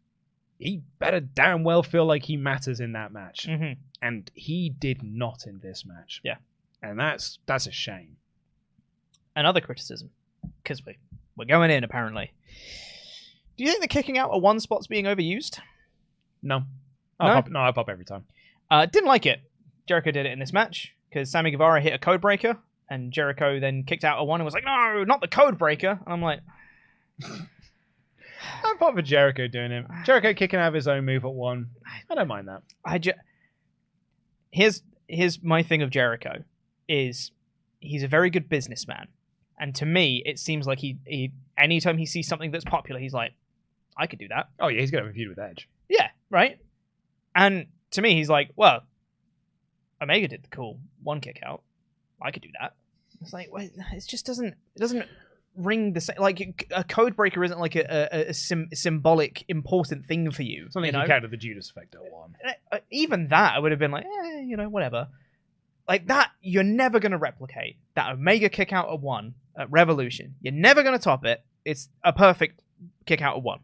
he better damn well feel like he matters in that match. Mm-hmm. And he did not in this match. Yeah. And that's a shame. Another criticism, because we're going in, apparently. Do you think the kicking out at 1 spot's being overused? No. No? I pop every time. Didn't like it. Jericho did it in this match, because Sammy Guevara hit a code breaker, and Jericho then kicked out a 1 and was like, no, not the code breaker. And I'm like... I pop for Jericho doing it. Jericho kicking out of his own move at 1. I don't mind that. Here's my thing of Jericho, is he's a very good businessman. And to me, it seems like he anytime he sees something that's popular, he's like, I could do that. Oh, yeah, he's going to have a feud with Edge. Yeah, right? And to me, he's like, well, Omega did the cool 1 kick out. I could do that. It's like, well, it just doesn't ring the same. Like, a code breaker isn't like a symbolic, important thing for you. Something you counted the Judas effect at 1. Even that, I would have been like, whatever. Like that, you're never going to replicate that Omega kick out at 1 at Revolution. You're never going to top it. It's a perfect kick out at 1.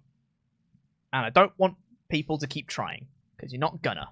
And I don't want people to keep trying, because you're not gonna.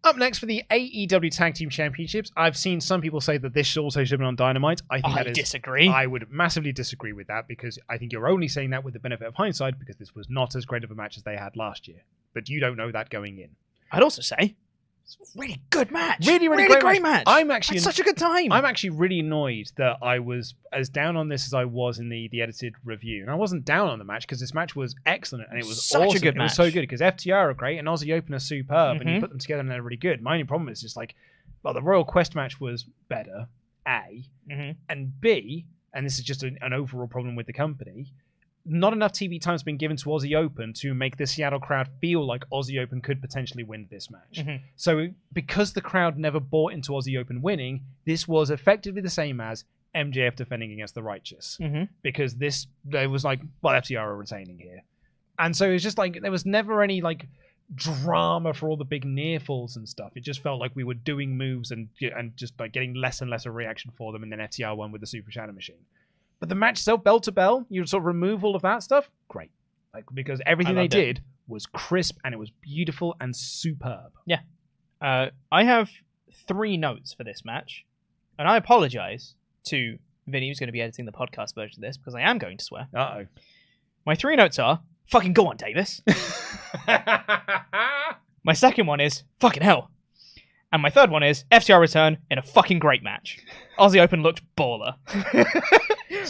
Up next for the AEW Tag Team Championships, I've seen some people say that this also should have been on Dynamite. I disagree. I would massively disagree with that, because I think you're only saying that with the benefit of hindsight, because this was not as great of a match as they had last year. But you don't know that going in. I'd also say it's a really good match. Really great match. It's such a good time. I'm actually really annoyed that I was as down on this as I was in the edited review. And I wasn't down on the match, because this match was excellent and it was such awesome. a good match. It was so good, because FTR are great and Aussie Open are superb, and you put them together and they're really good. My only problem is just like, well, the Royal Quest match was better, A, and B, and this is just an overall problem with the company, not enough TV time has been given to Aussie Open to make the Seattle crowd feel like Aussie Open could potentially win this match. So because the crowd never bought into Aussie Open winning, this was effectively the same as MJF defending against the Righteous. Because there was like, well, FTR are retaining here. And so it was just like, there was never any like drama for all the big near falls and stuff. It just felt like we were doing moves and just like getting less and less a reaction for them, and then FTR won with the Super Shadow Machine. But the match itself, bell to bell, you sort of remove all of that stuff, great. Like, because everything they did was crisp and it was beautiful and superb. Yeah. I have 3 notes for this match, and I apologize to Vinny, who's going to be editing the podcast version of this, because I am going to swear. Uh-oh. My 3 notes are, fucking go on, Davis. My second one is, fucking hell. And my third one is, FTR return in a fucking great match. Aussie Open looked baller.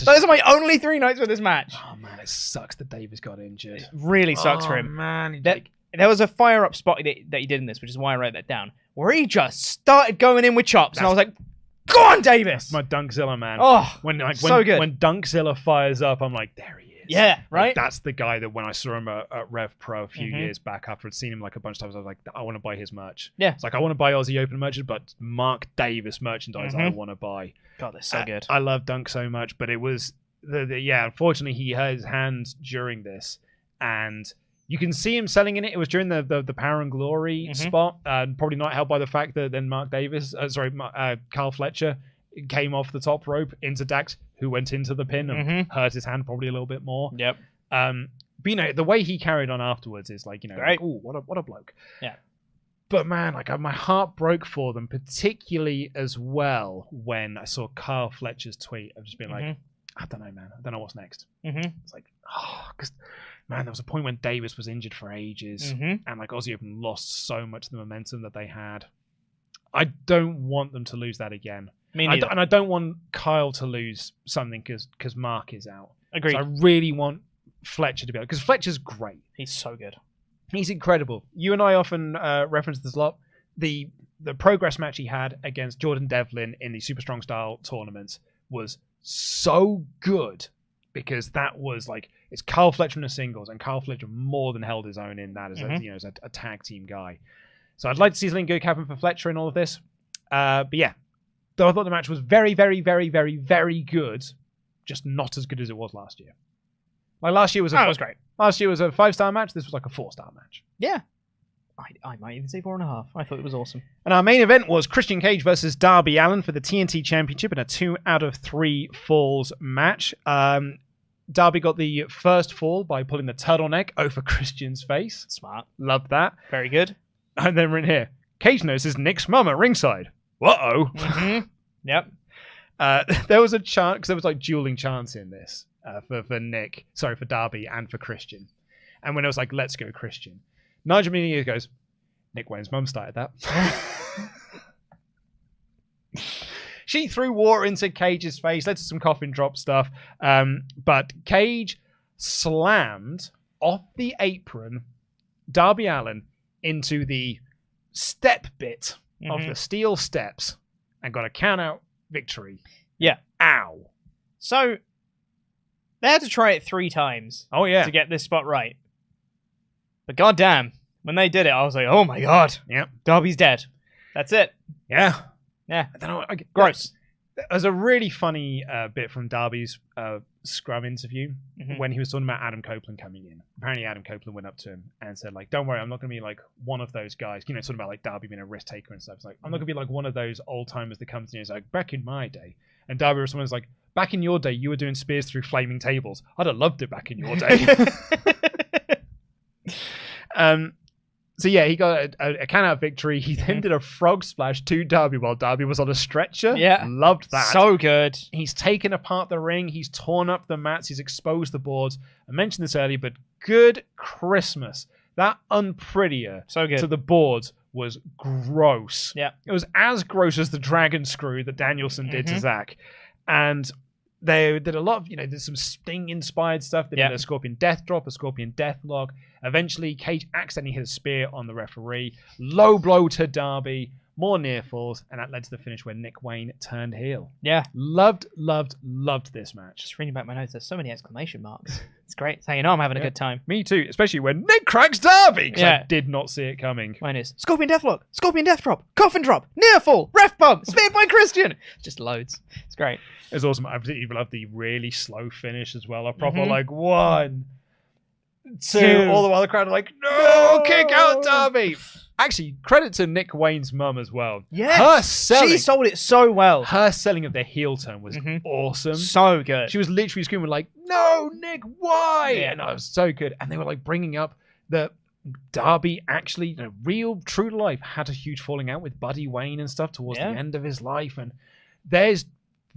Those are my only 3 notes for this match. Oh man, it sucks that Davis got injured. It really sucks for him. Man, there was a fire-up spot that he did in this, which is why I wrote that down, where he just started going in with chops, and I was like, go on, Davis! That's my Dunkzilla, man. Oh, so good. When Dunkzilla fires up, I'm like, there he is. Yeah, right? Like, that's the guy that when I saw him at Rev Pro a few years back, after I'd seen him like a bunch of times, I was like, I want to buy his merch. Yeah. It's like, I want to buy Aussie Open merch, but Mark Davis merchandise I want to buy. God, they're so good. I love Dunk so much, but it was, unfortunately, he had his hands during this, and you can see him selling in it. It was during the Power and Glory spot, probably not helped by the fact that then Carl Fletcher came off the top rope into Dax, who went into the pin and hurt his hand probably a little bit more. Yep. But, the way he carried on afterwards is like, Great. oh, what a bloke. Yeah. But man, like my heart broke for them, particularly as well when I saw Kyle Fletcher's tweet of just being like, I don't know, man. I don't know what's next. It's like, because man, there was a point when Davis was injured for ages, and like Aussie Open lost so much of the momentum that they had. I don't want them to lose that again. Me neither. And I don't want Kyle to lose something because Mark is out. Agreed. So I really want Fletcher to be able, because Fletcher's great. He's so good. He's incredible. You and I often reference this a lot. The progress match he had against Jordan Devlin in the Super Strong Style tournament was so good, because that was like, it's Kyle Fletcher in the singles, and Kyle Fletcher more than held his own in that as as a tag team guy. So I'd like to see something good happen for Fletcher in all of this. But yeah, though I thought the match was very, very, very, very, very good, just not as good as it was last year. Like last year was it was great. Last year was a 5-star match. This was like a 4-star match. Yeah. I might even say 4.5. I thought it was awesome. And our main event was Christian Cage versus Darby Allin for the TNT Championship in a 2 out of 3 falls match. Darby got the first fall by pulling the turtleneck over Christian's face. Smart. Loved that. Very good. And then we're in here. Cage notices Nick's mum at ringside. Uh-oh. Yep. There was a chant, because there was like dueling chants in this for Nick. Sorry, for Darby and for Christian. And when it was like, let's go Christian, Nigel Menino goes, Nick Wayne's mum started that. She threw water into Cage's face, led to some coffin drop stuff. But Cage slammed off the apron Darby Allin into the step bit of the steel steps and got a count-out victory. Yeah. Ow. So, they had to try it 3 times to get this spot right. But goddamn, when they did it, I was like, oh my god. Yep. Darby's dead. That's it. Yeah. Yeah. I don't know. Gross. There's a really funny bit from Darby's Scrum interview when he was talking about Adam Copeland coming in. Apparently Adam Copeland went up to him and said, like, don't worry, I'm not going to be like one of those guys. Talking about like Darby being a risk taker and stuff. It's like, I'm not going to be like one of those old timers that comes in and is like, back in my day. And Darby responds like, back in your day, you were doing spears through flaming tables. I'd have loved it back in your day. So yeah, he got a count-out victory. He then did a frog splash to Darby while Darby was on a stretcher. Yeah. Loved that. So good. He's taken apart the ring. He's torn up the mats. He's exposed the boards. I mentioned this earlier, but good Christmas. That unprettier to the boards was gross. Yeah. It was as gross as the dragon screw that Danielson did to Zach. And they did a lot of, did some Sting-inspired stuff. They did a Scorpion Death Drop, a Scorpion Death Lock. Eventually, Cage accidentally hit a spear on the referee. Low blow to Darby. More near falls. And that led to the finish where Nick Wayne turned heel. Yeah. Loved this match. Just reading back my notes, there's so many exclamation marks. It's great. So I'm having a good time. Me too. Especially when Nick cracks Darby. Because I did not see it coming. Mine is Scorpion Deathlock, Scorpion Death Drop, Coffin Drop, Near Fall, Ref Bump, Speared by Christian. Just loads. It's great. It was awesome. I particularly loved the really slow finish as well. A proper like 1, 2, all the while the crowd are like, no, kick out Darby. Actually, credit to Nick Wayne's mum as well. Yeah, she sold it so well. Her selling of the heel turn was awesome. So good. She was literally screaming like, no, Nick, why? Yeah. And it was so good. And they were like bringing up that Darby actually, real, true to life, had a huge falling out with Buddy Wayne and stuff towards the end of his life. And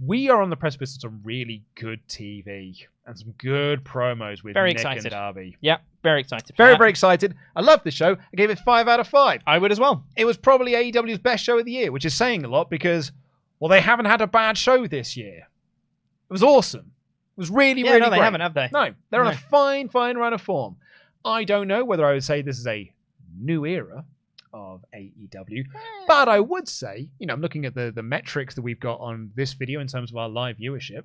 we are on the precipice of some really good TV and some good promos with Nick and Darby. Yeah, very excited. Very excited. I love the show. I gave it 5 out of 5. I would as well. It was probably AEW's best show of the year, which is saying a lot because, well, they haven't had a bad show this year. It was awesome. It was really great. No, they haven't, have they? No, they're on a fine run of form. I don't know whether I would say this is a new era of AEW, but I would say, I'm looking at the metrics that we've got on this video in terms of our live viewership.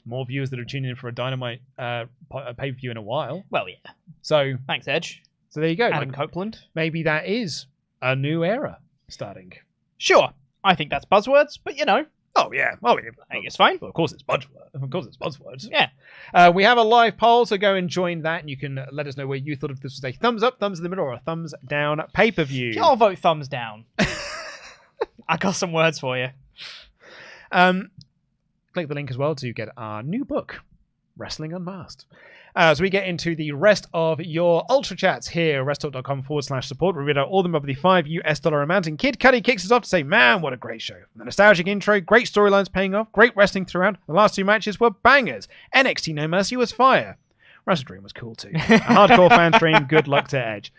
More viewers that are tuning in for a Dynamite pay-per-view in a while. Well, yeah. So thanks, Edge. So there you go. Adam Copeland. Maybe that is a new era starting. Sure. I think that's buzzwords, but Oh, yeah. I think it's fine. Well, of course it's buzzwords. Yeah. We have a live poll, so go and join that, and you can let us know where you thought if this was a thumbs up, thumbs in the middle, or a thumbs down pay-per-view. Y'all vote thumbs down. I got some words for you. Click the link as well to get our new book, Wrestling Unmasked. As we get into the rest of your UltraChats here, WrestleTalk.com/support, we read out all the above the $5 amount, and Kid Cudi kicks us off to say, man, what a great show. The nostalgic intro, great storylines paying off, great wrestling throughout. The last 2 matches were bangers. NXT No Mercy was fire. WrestleDream was cool too. A hardcore fan stream, good luck to Edge.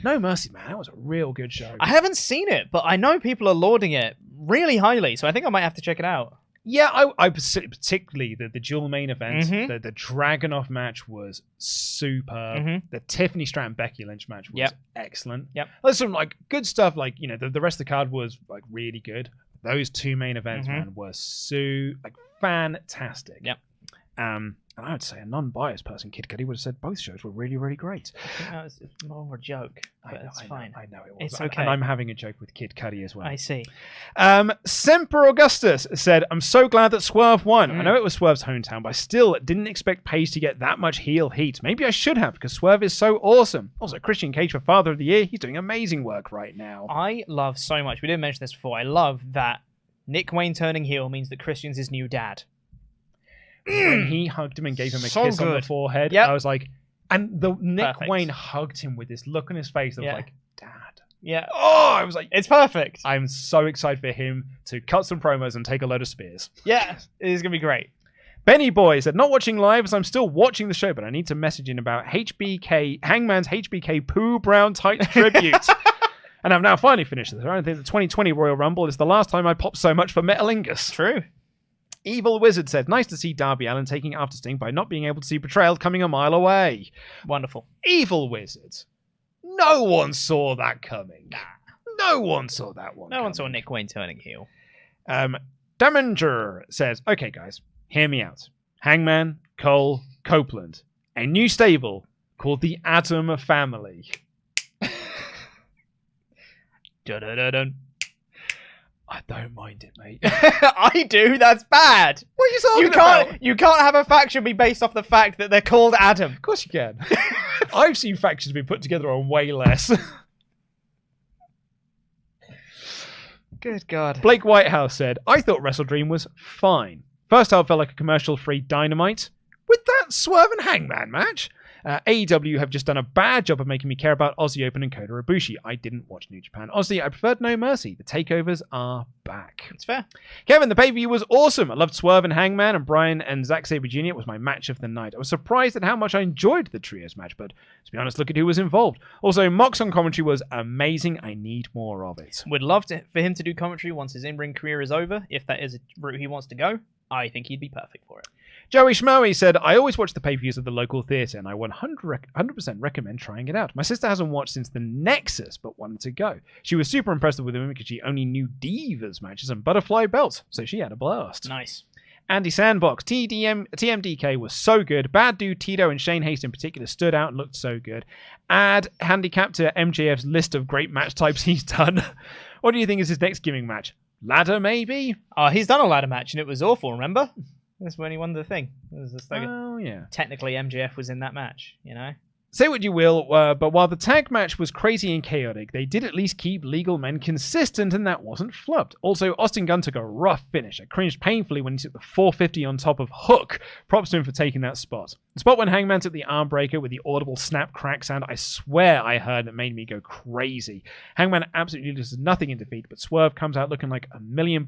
No Mercy, man, that was a real good show. I haven't seen it, but I know people are lauding it really highly, so I think I might have to check it out. Yeah, I particularly the dual main event, the Dragunov match was superb. The Tiffany Stratton Becky Lynch match was excellent. There's some like good stuff, like the rest of the card was like really good. Those 2 main events, man, were fantastic. And I would say a non-biased person, Kid Cudi, would have said both shows were really, really great. I think that was more of a joke, but it's fine. I know it was. It's okay. And I'm having a joke with Kid Cudi as well. I see. Semper Augustus said, I'm so glad that Swerve won. I know it was Swerve's hometown, but I still didn't expect Paige to get that much heel heat. Maybe I should have, because Swerve is so awesome. Also, Christian Cage for Father of the Year. He's doing amazing work right now. I love so much. We didn't mention this before. I love that Nick Wayne turning heel means that Christian's his new dad. When he hugged him and gave him a kiss on the forehead, I was like, and Nick Wayne hugged him with this look on his face that was like, Dad. Yeah. Oh, I was like, it's perfect. I'm so excited for him to cut some promos and take a load of spears. Yeah, it is going to be great. Benny Boy said, not watching live as I'm still watching the show, but I need to message in about Hangman's HBK Pooh Brown tight tribute. And I've now finally finished this. I don't think the 2020 Royal Rumble is the last time I popped so much for Metalingus. True. Evil Wizard said, nice to see Darby Allin taking after Sting by not being able to see Betrayal coming a mile away. Wonderful. Evil Wizard. No one saw that coming. No one saw that one. No one saw Nick Wayne turning heel. Damanger says, okay, guys, hear me out. Hangman, Cole, Copeland. A new stable called the Adam Family. Dun-dun-dun-dun. I don't mind it, mate. I do. That's bad. What are you talking about? You can't have a faction be based off the fact that they're called Adam. Of course you can. I've seen factions be put together on way less. Good God. Blake Whitehouse said, I thought WrestleDream was fine. First half felt like a commercial-free Dynamite. With that Swerve and Hangman match. AEW have just done a bad job of making me care about Aussie Open and Kota Ibushi. I didn't watch New Japan. Honestly, I preferred No Mercy. The takeovers are back. It's fair. Kevin, the pay-per-view was awesome. I loved Swerve and Hangman, and Bryan and Zack Sabre Jr. It was my match of the night. I was surprised at how much I enjoyed the trios match, but to be honest, look at who was involved. Also, Mox on commentary was amazing. I need more of it. Would love for him to do commentary once his in-ring career is over. If that is a route he wants to go, I think he'd be perfect for it. Joey Schmoey said, I always watch the pay-per-views at the local theatre, and I 100% recommend trying it out. My sister hasn't watched since the Nexus, but wanted to go. She was super impressed with him because she only knew Divas matches and Butterfly belts, so she had a blast. Nice. Andy Sandbox, TMDK was so good. Bad Dude Tito and Shane Haste in particular stood out and looked so good. Add handicap to MJF's list of great match types he's done. What do you think is his next gimmick match? Ladder, maybe? He's done a ladder match, and it was awful, remember? That's when he won the thing. It was just like yeah. Technically, MJF was in that match, Say what you will, but while the tag match was crazy and chaotic, they did at least keep legal men consistent, and that wasn't flubbed. Also, Austin Gunn took a rough finish. I cringed painfully when he took the 450 on top of Hook. Props to him for taking that spot. The spot when Hangman took the arm breaker with the audible snap crack sound, I swear I heard, that made me go crazy. Hangman absolutely loses nothing in defeat, but Swerve comes out looking like $1 million.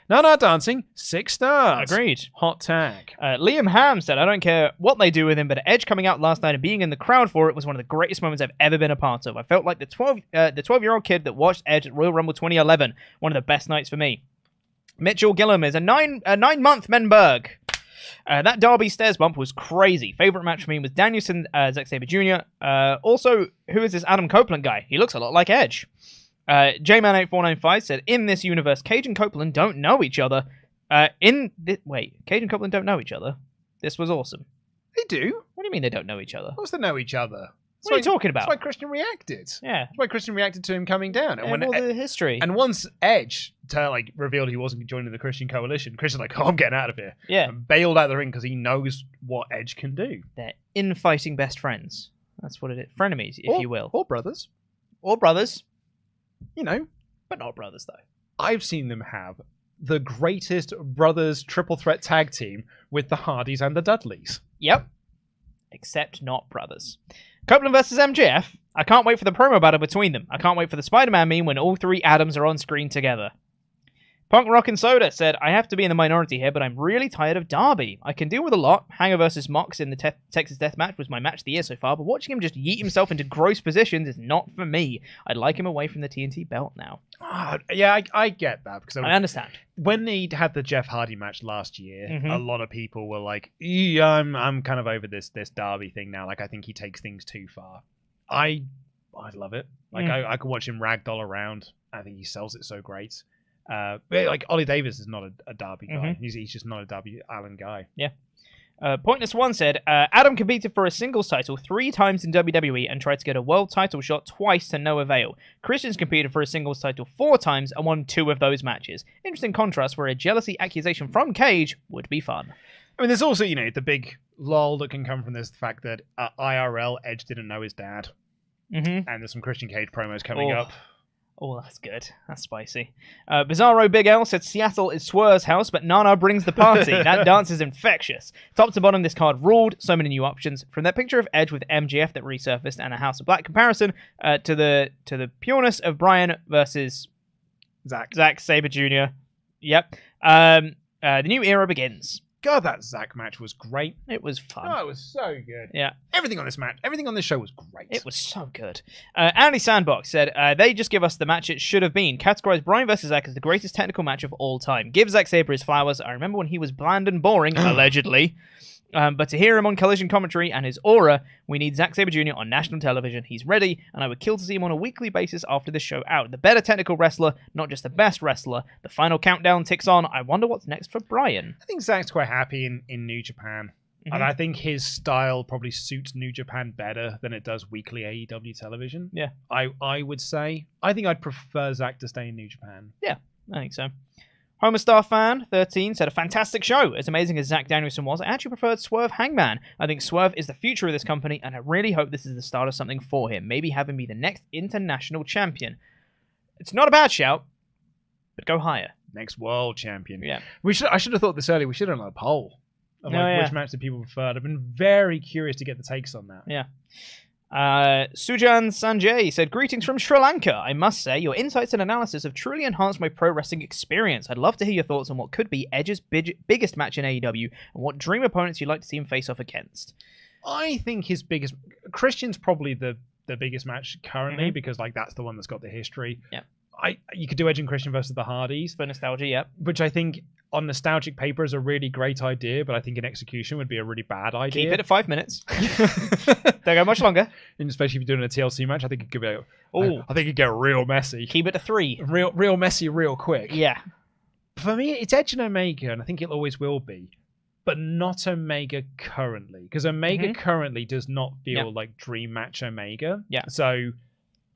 Nah, dancing, 6 stars. Agreed. Hot tag. Liam Ham said, I don't care what they do with him, but Edge coming out last night and being in the crowd for it was one of the greatest moments I've ever been a part of. I felt like the 12-year-old kid that watched Edge at Royal Rumble 2011. One of the best nights for me. Mitchell Gillum is a 9-month Menberg. That Darby stairs bump was crazy. Favorite match for me was Danielson, Zack Sabre Jr. Also, who is this Adam Copeland guy? He looks a lot like Edge. J-Man8495 said, in this universe, Cage and Copeland don't know each other. Cage and Copeland don't know each other? This was awesome. They do? What do you mean they don't know each other? Of course they know each other. What are you talking about? That's why Christian reacted. Yeah. That's why Christian reacted to him coming down. And the history. And once Edge revealed he wasn't joining the Christian coalition, Christian's like, I'm getting out of here. Yeah. And bailed out of the ring because he knows what Edge can do. They're infighting best friends. That's what it is. Frenemies, if you will. Or brothers. Or brothers. But not brothers, though. I've seen them have the greatest brothers triple threat tag team with the Hardys and the Dudleys. Yep. except not brothers. Copeland versus MJF. I can't wait for the promo battle between them. I can't wait for the Spider-Man meme when all three Adams are on screen together. Punk Rock and Soda said, I have to be in the minority here, but I'm really tired of Darby. I can deal with a lot. Hanger versus Mox in the Texas Death Match was my match of the year so far, but watching him just yeet himself into gross positions is not for me. I'd like him away from the TNT belt now. Yeah, I get that. Because I understand. When he had the Jeff Hardy match last year, a lot of people were like, I'm kind of over this Darby thing now. Like, I think he takes things too far. I love it. Like, I could watch him ragdoll around. I think he sells it so great. Like Ollie Davis is not a Darby guy. He's just not a Darby Allin guy. Yeah. Pointless One said, Adam competed for a singles title 3 times in WWE and tried to get a world title shot twice to no avail. Christian's competed for a singles title 4 times and won 2 of those matches. Interesting contrast where a jealousy accusation from Cage would be fun. I mean, there's also, the big lol that can come from this, the fact that IRL Edge didn't know his dad. And there's some Christian Cage promos coming up. Oh, that's good. That's spicy. Bizarro Big L said Seattle is Swerve's house, but Nana brings the party. That dance is infectious. Top to bottom, this card ruled. So many new options. From that picture of Edge with MGF that resurfaced and a House of Black comparison to the pureness of Bryan versus Zack Sabre Jr. Yep. The new era begins. God, that Zack match was great. It was fun. Oh, it was so good. Yeah. Everything on this show was great. It was so good. Andy Sandbox said, they just give us the match it should have been. Categorize Bryan versus Zack as the greatest technical match of all time. Give Zack Sabre his flowers. I remember when he was bland and boring, allegedly. But to hear him on Collision commentary and his aura, we need Zack Sabre Jr. on national television. He's ready, and I would kill to see him on a weekly basis after this show out. The better technical wrestler, not just the best wrestler. The final countdown ticks on. I wonder what's next for Bryan. I think Zack's quite happy in New Japan. And I think his style probably suits New Japan better than it does weekly AEW television. Yeah. I would say. I think I'd prefer Zack to stay in New Japan. Yeah, I think so. Homer Star Fan 13 said, a fantastic show. As amazing as Zach Danielson was, I actually preferred Swerve Hangman. I think Swerve is the future of this company, and I really hope this is the start of something for him. Maybe have him be the next international champion. It's not a bad shout, but go higher. Next world champion. Yeah. I should have thought this earlier. We should have done a poll of which match do people prefer. I've been very curious to get the takes on that. Yeah. Sujan Sanjay said, greetings from Sri Lanka. I must say, your insights and analysis have truly enhanced my pro wrestling experience. I'd love to hear your thoughts on what could be Edge's biggest match in AEW and what dream opponents you'd like to see him face off against. I think his biggest... Christian's probably the biggest match currently because that's the one that's got the history. Yeah. You could do Edge and Christian versus the Hardys. For nostalgia, yeah. Which I think on nostalgic paper is a really great idea, but I think in execution would be a really bad idea. Keep it at 5 minutes. Don't go much longer. And especially if you're doing a TLC match, I think it could be I think it'd get real messy. Keep it to 3. Real messy, real quick. Yeah. For me, it's Edge and Omega, and I think it always will be. But not Omega currently. Because Omega currently does not feel like Dream Match Omega. Yeah. So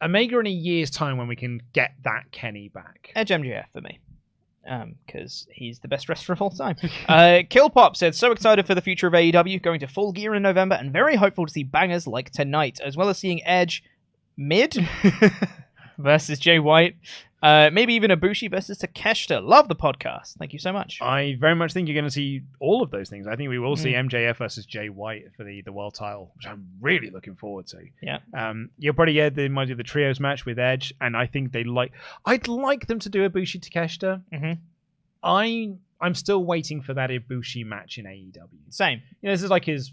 Omega in a year's time when we can get that Kenny back. Edge MJF for me. Because he's the best wrestler of all time. Killpop said, so excited for the future of AEW, going to Full Gear in November, and very hopeful to see bangers like tonight, as well as seeing Edge mid versus Jay White. Maybe even Ibushi versus Takeshita. Love the podcast. Thank you so much. I very much think you're going to see all of those things. I think we will see MJF versus Jay White for the world title, which I'm really looking forward to. Yeah. You'll probably get they might do the trios match with Edge, and I think I'd like them to do Ibushi Takeshita. I'm still waiting for that Ibushi match in AEW. Same. This is like his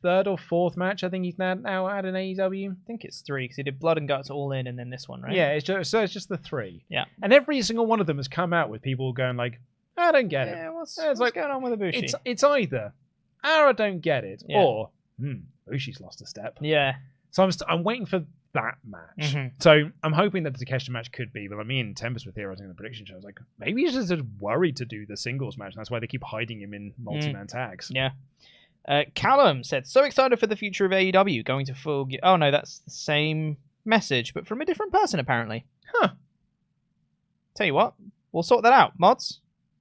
3rd or 4th match I think he's now had in AEW. I think it's 3 because he did Blood and Guts All In and then this one, right? Yeah, it's just the 3. Yeah. And every single one of them has come out with people going like, I don't get it. Yeah, what's going on with Ibushi? It's either, I don't get it, or, Ibushi's lost a step. Yeah. So I'm waiting for that match. So I'm hoping that the Takeshita match could be, but me and Tempest were theorizing in the prediction show. I was like, maybe he's just worried to do the singles match. And that's why they keep hiding him in multi-man tags. Yeah. Callum said, so excited for the future of AEW, going to Full Gear. Oh no, that's the same message, but from a different person apparently. Huh. Tell you what, we'll sort that out. Mods?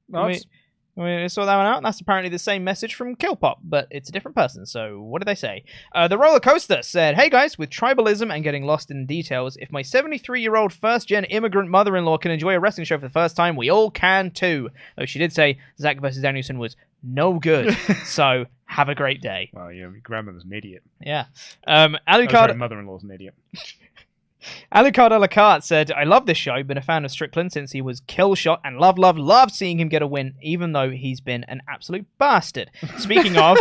We sort that one out. That's apparently the same message from Killpop, but it's a different person, so what did they say? The Roller Coaster said, hey guys, with tribalism and getting lost in details, if my 73-year-old first-gen immigrant mother-in-law can enjoy a wrestling show for the first time, we all can too. Though she did say Zack versus Danielson was no good. So have a great day. Well, your grandmother's an idiot. Yeah. Alucard, mother-in-law's an idiot. Alucard a la carte said, I love this show, been a fan of Strickland since he was kill shot and love seeing him get a win, even though he's been an absolute bastard. Speaking of,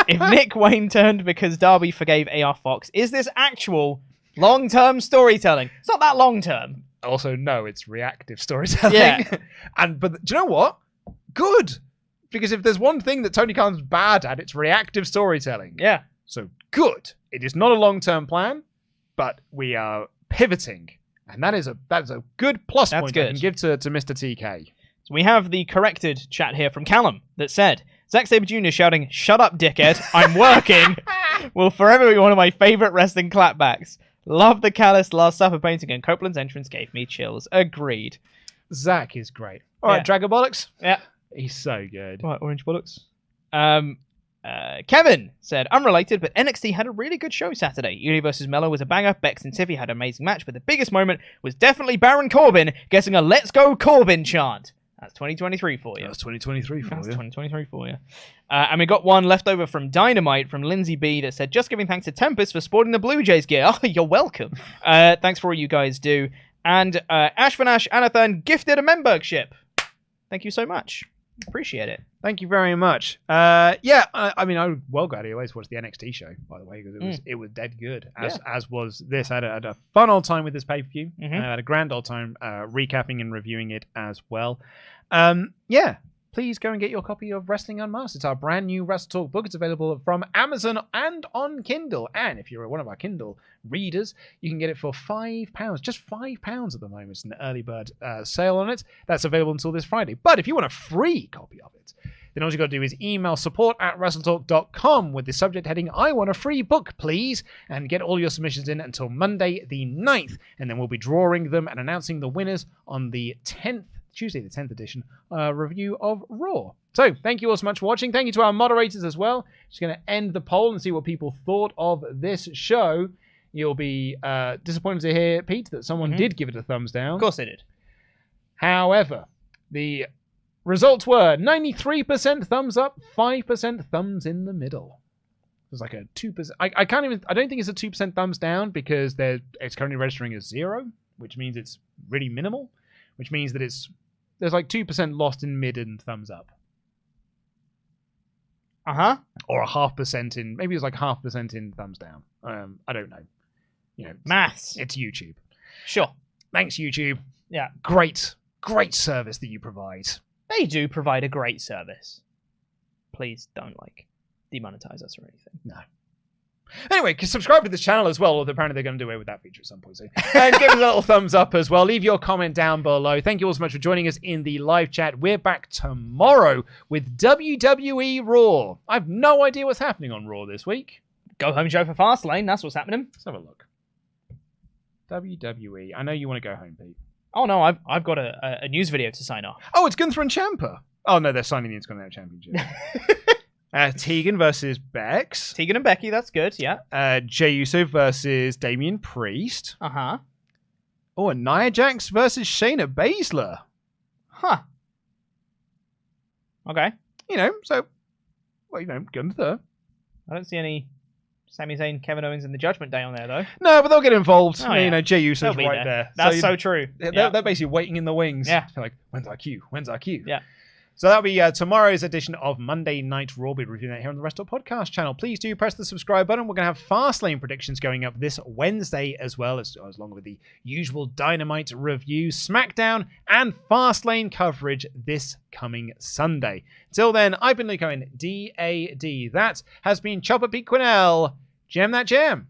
if Nick Wayne turned because Darby forgave AR Fox, is this actual long-term storytelling? It's not that long-term. Also, no, it's reactive storytelling. Yeah. But do you know what? Good. Because if there's one thing that Tony Khan's bad at, it's reactive storytelling. Yeah. So good. It is not a long-term plan, but we are pivoting, and that's a good plus point I can give to Mr. TK. So we have the corrected chat here from Callum that said, Zack Sabre Jr. shouting, "Shut up, dickhead, I'm working," will forever be one of my favourite wrestling clapbacks. Love the Callis Last Supper painting, and Copeland's entrance gave me chills. Agreed. Zach is great. All right, Dragobolics. Yeah. He's so good. All right, Orange Bollocks. Kevin said, unrelated, but NXT had a really good show Saturday. Uli vs. Mello was a banger. Bex and Tiffy had an amazing match, but the biggest moment was definitely Baron Corbin getting a Let's Go Corbin chant. That's 2023 for you. That's 2023 for you. 2023 for you. And we got one left over from Dynamite from Lindsay B that said, just giving thanks to Tempest for sporting the Blue Jays gear. Oh, you're welcome. Thanks for all you guys do. And Ashvanash Anathan gifted a membership. Thank you so much. Appreciate it. Thank you very much. I mean, I'm well glad he always watched the NXT show, by the way, because it was dead good, as was this. I had a fun old time with this pay-per-view. I had a grand old time recapping and reviewing it as well. Please go and get your copy of Wrestling Unmasked. It's our brand new WrestleTalk book. It's available from Amazon and on Kindle. And if you're one of our Kindle readers, you can get it for £5. Just £5 at the moment. It's an early bird sale on it. That's available until this Friday. But if you want a free copy of it, then all you got to do is email support@WrestleTalk.com with the subject heading, I want a free book, please, and get all your submissions in until Monday the 9th. And then we'll be drawing them and announcing the winners on the 10th. Tuesday, the 10th edition review of Raw. So, thank you all so much for watching. Thank you to our moderators as well. Just going to end the poll and see what people thought of this show. You'll be disappointed to hear, Pete, that someone did give it a thumbs down. Of course they did. However, the results were 93% thumbs up, 5% thumbs in the middle. It was like a 2%. I don't think it's a 2% thumbs down because it's currently registering as 0, which means it's really minimal, which means that there's like 2% lost in mid and thumbs up. Or a 0.5% in, maybe it's like 0.5% in thumbs down. I don't know. Maths. It's YouTube. Sure. Thanks, YouTube. Yeah. Great service that you provide. They do provide a great service. Please don't demonetize us or anything. No. Anyway, subscribe to this channel as well, although apparently they're going to do away with that feature at some point soon. And give us a little thumbs up as well. Leave your comment down below. Thank you all so much for joining us in the live chat. We're back tomorrow with WWE Raw. I have no idea what's happening on Raw this week. Go home show for Fastlane. That's what's happening. Let's have a look. WWE. I know you want to go home, Pete. Oh, no, I've got a news video to sign off. Oh, it's Gunther and Ciampa. Oh, no, they're signing the Intercontinental Championship. Tegan versus Bex. Tegan and Becky, that's good, yeah. Jey Uso versus Damian Priest. Uh-huh. Oh, and Nia Jax versus Shayna Baszler. Huh. Okay. Gunther. I don't see any Sami Zayn, Kevin Owens, and the Judgment Day on there, though. No, but they'll get involved. Oh, Jey Uso's right there. That's so true. They're basically waiting in the wings. Yeah. They're like, when's our cue? When's our cue? Yeah. So that'll be tomorrow's edition of Monday Night Raw. We'll be reviewing that here on the WrestleTalk Podcast channel. Please do press the subscribe button. We're going to have Fastlane predictions going up this Wednesday as well, as along with the usual Dynamite review, SmackDown, and Fastlane coverage this coming Sunday. Till then, I've been Luke Owen, DAD. That has been Chopper Pete Quinnell. Jam that jam.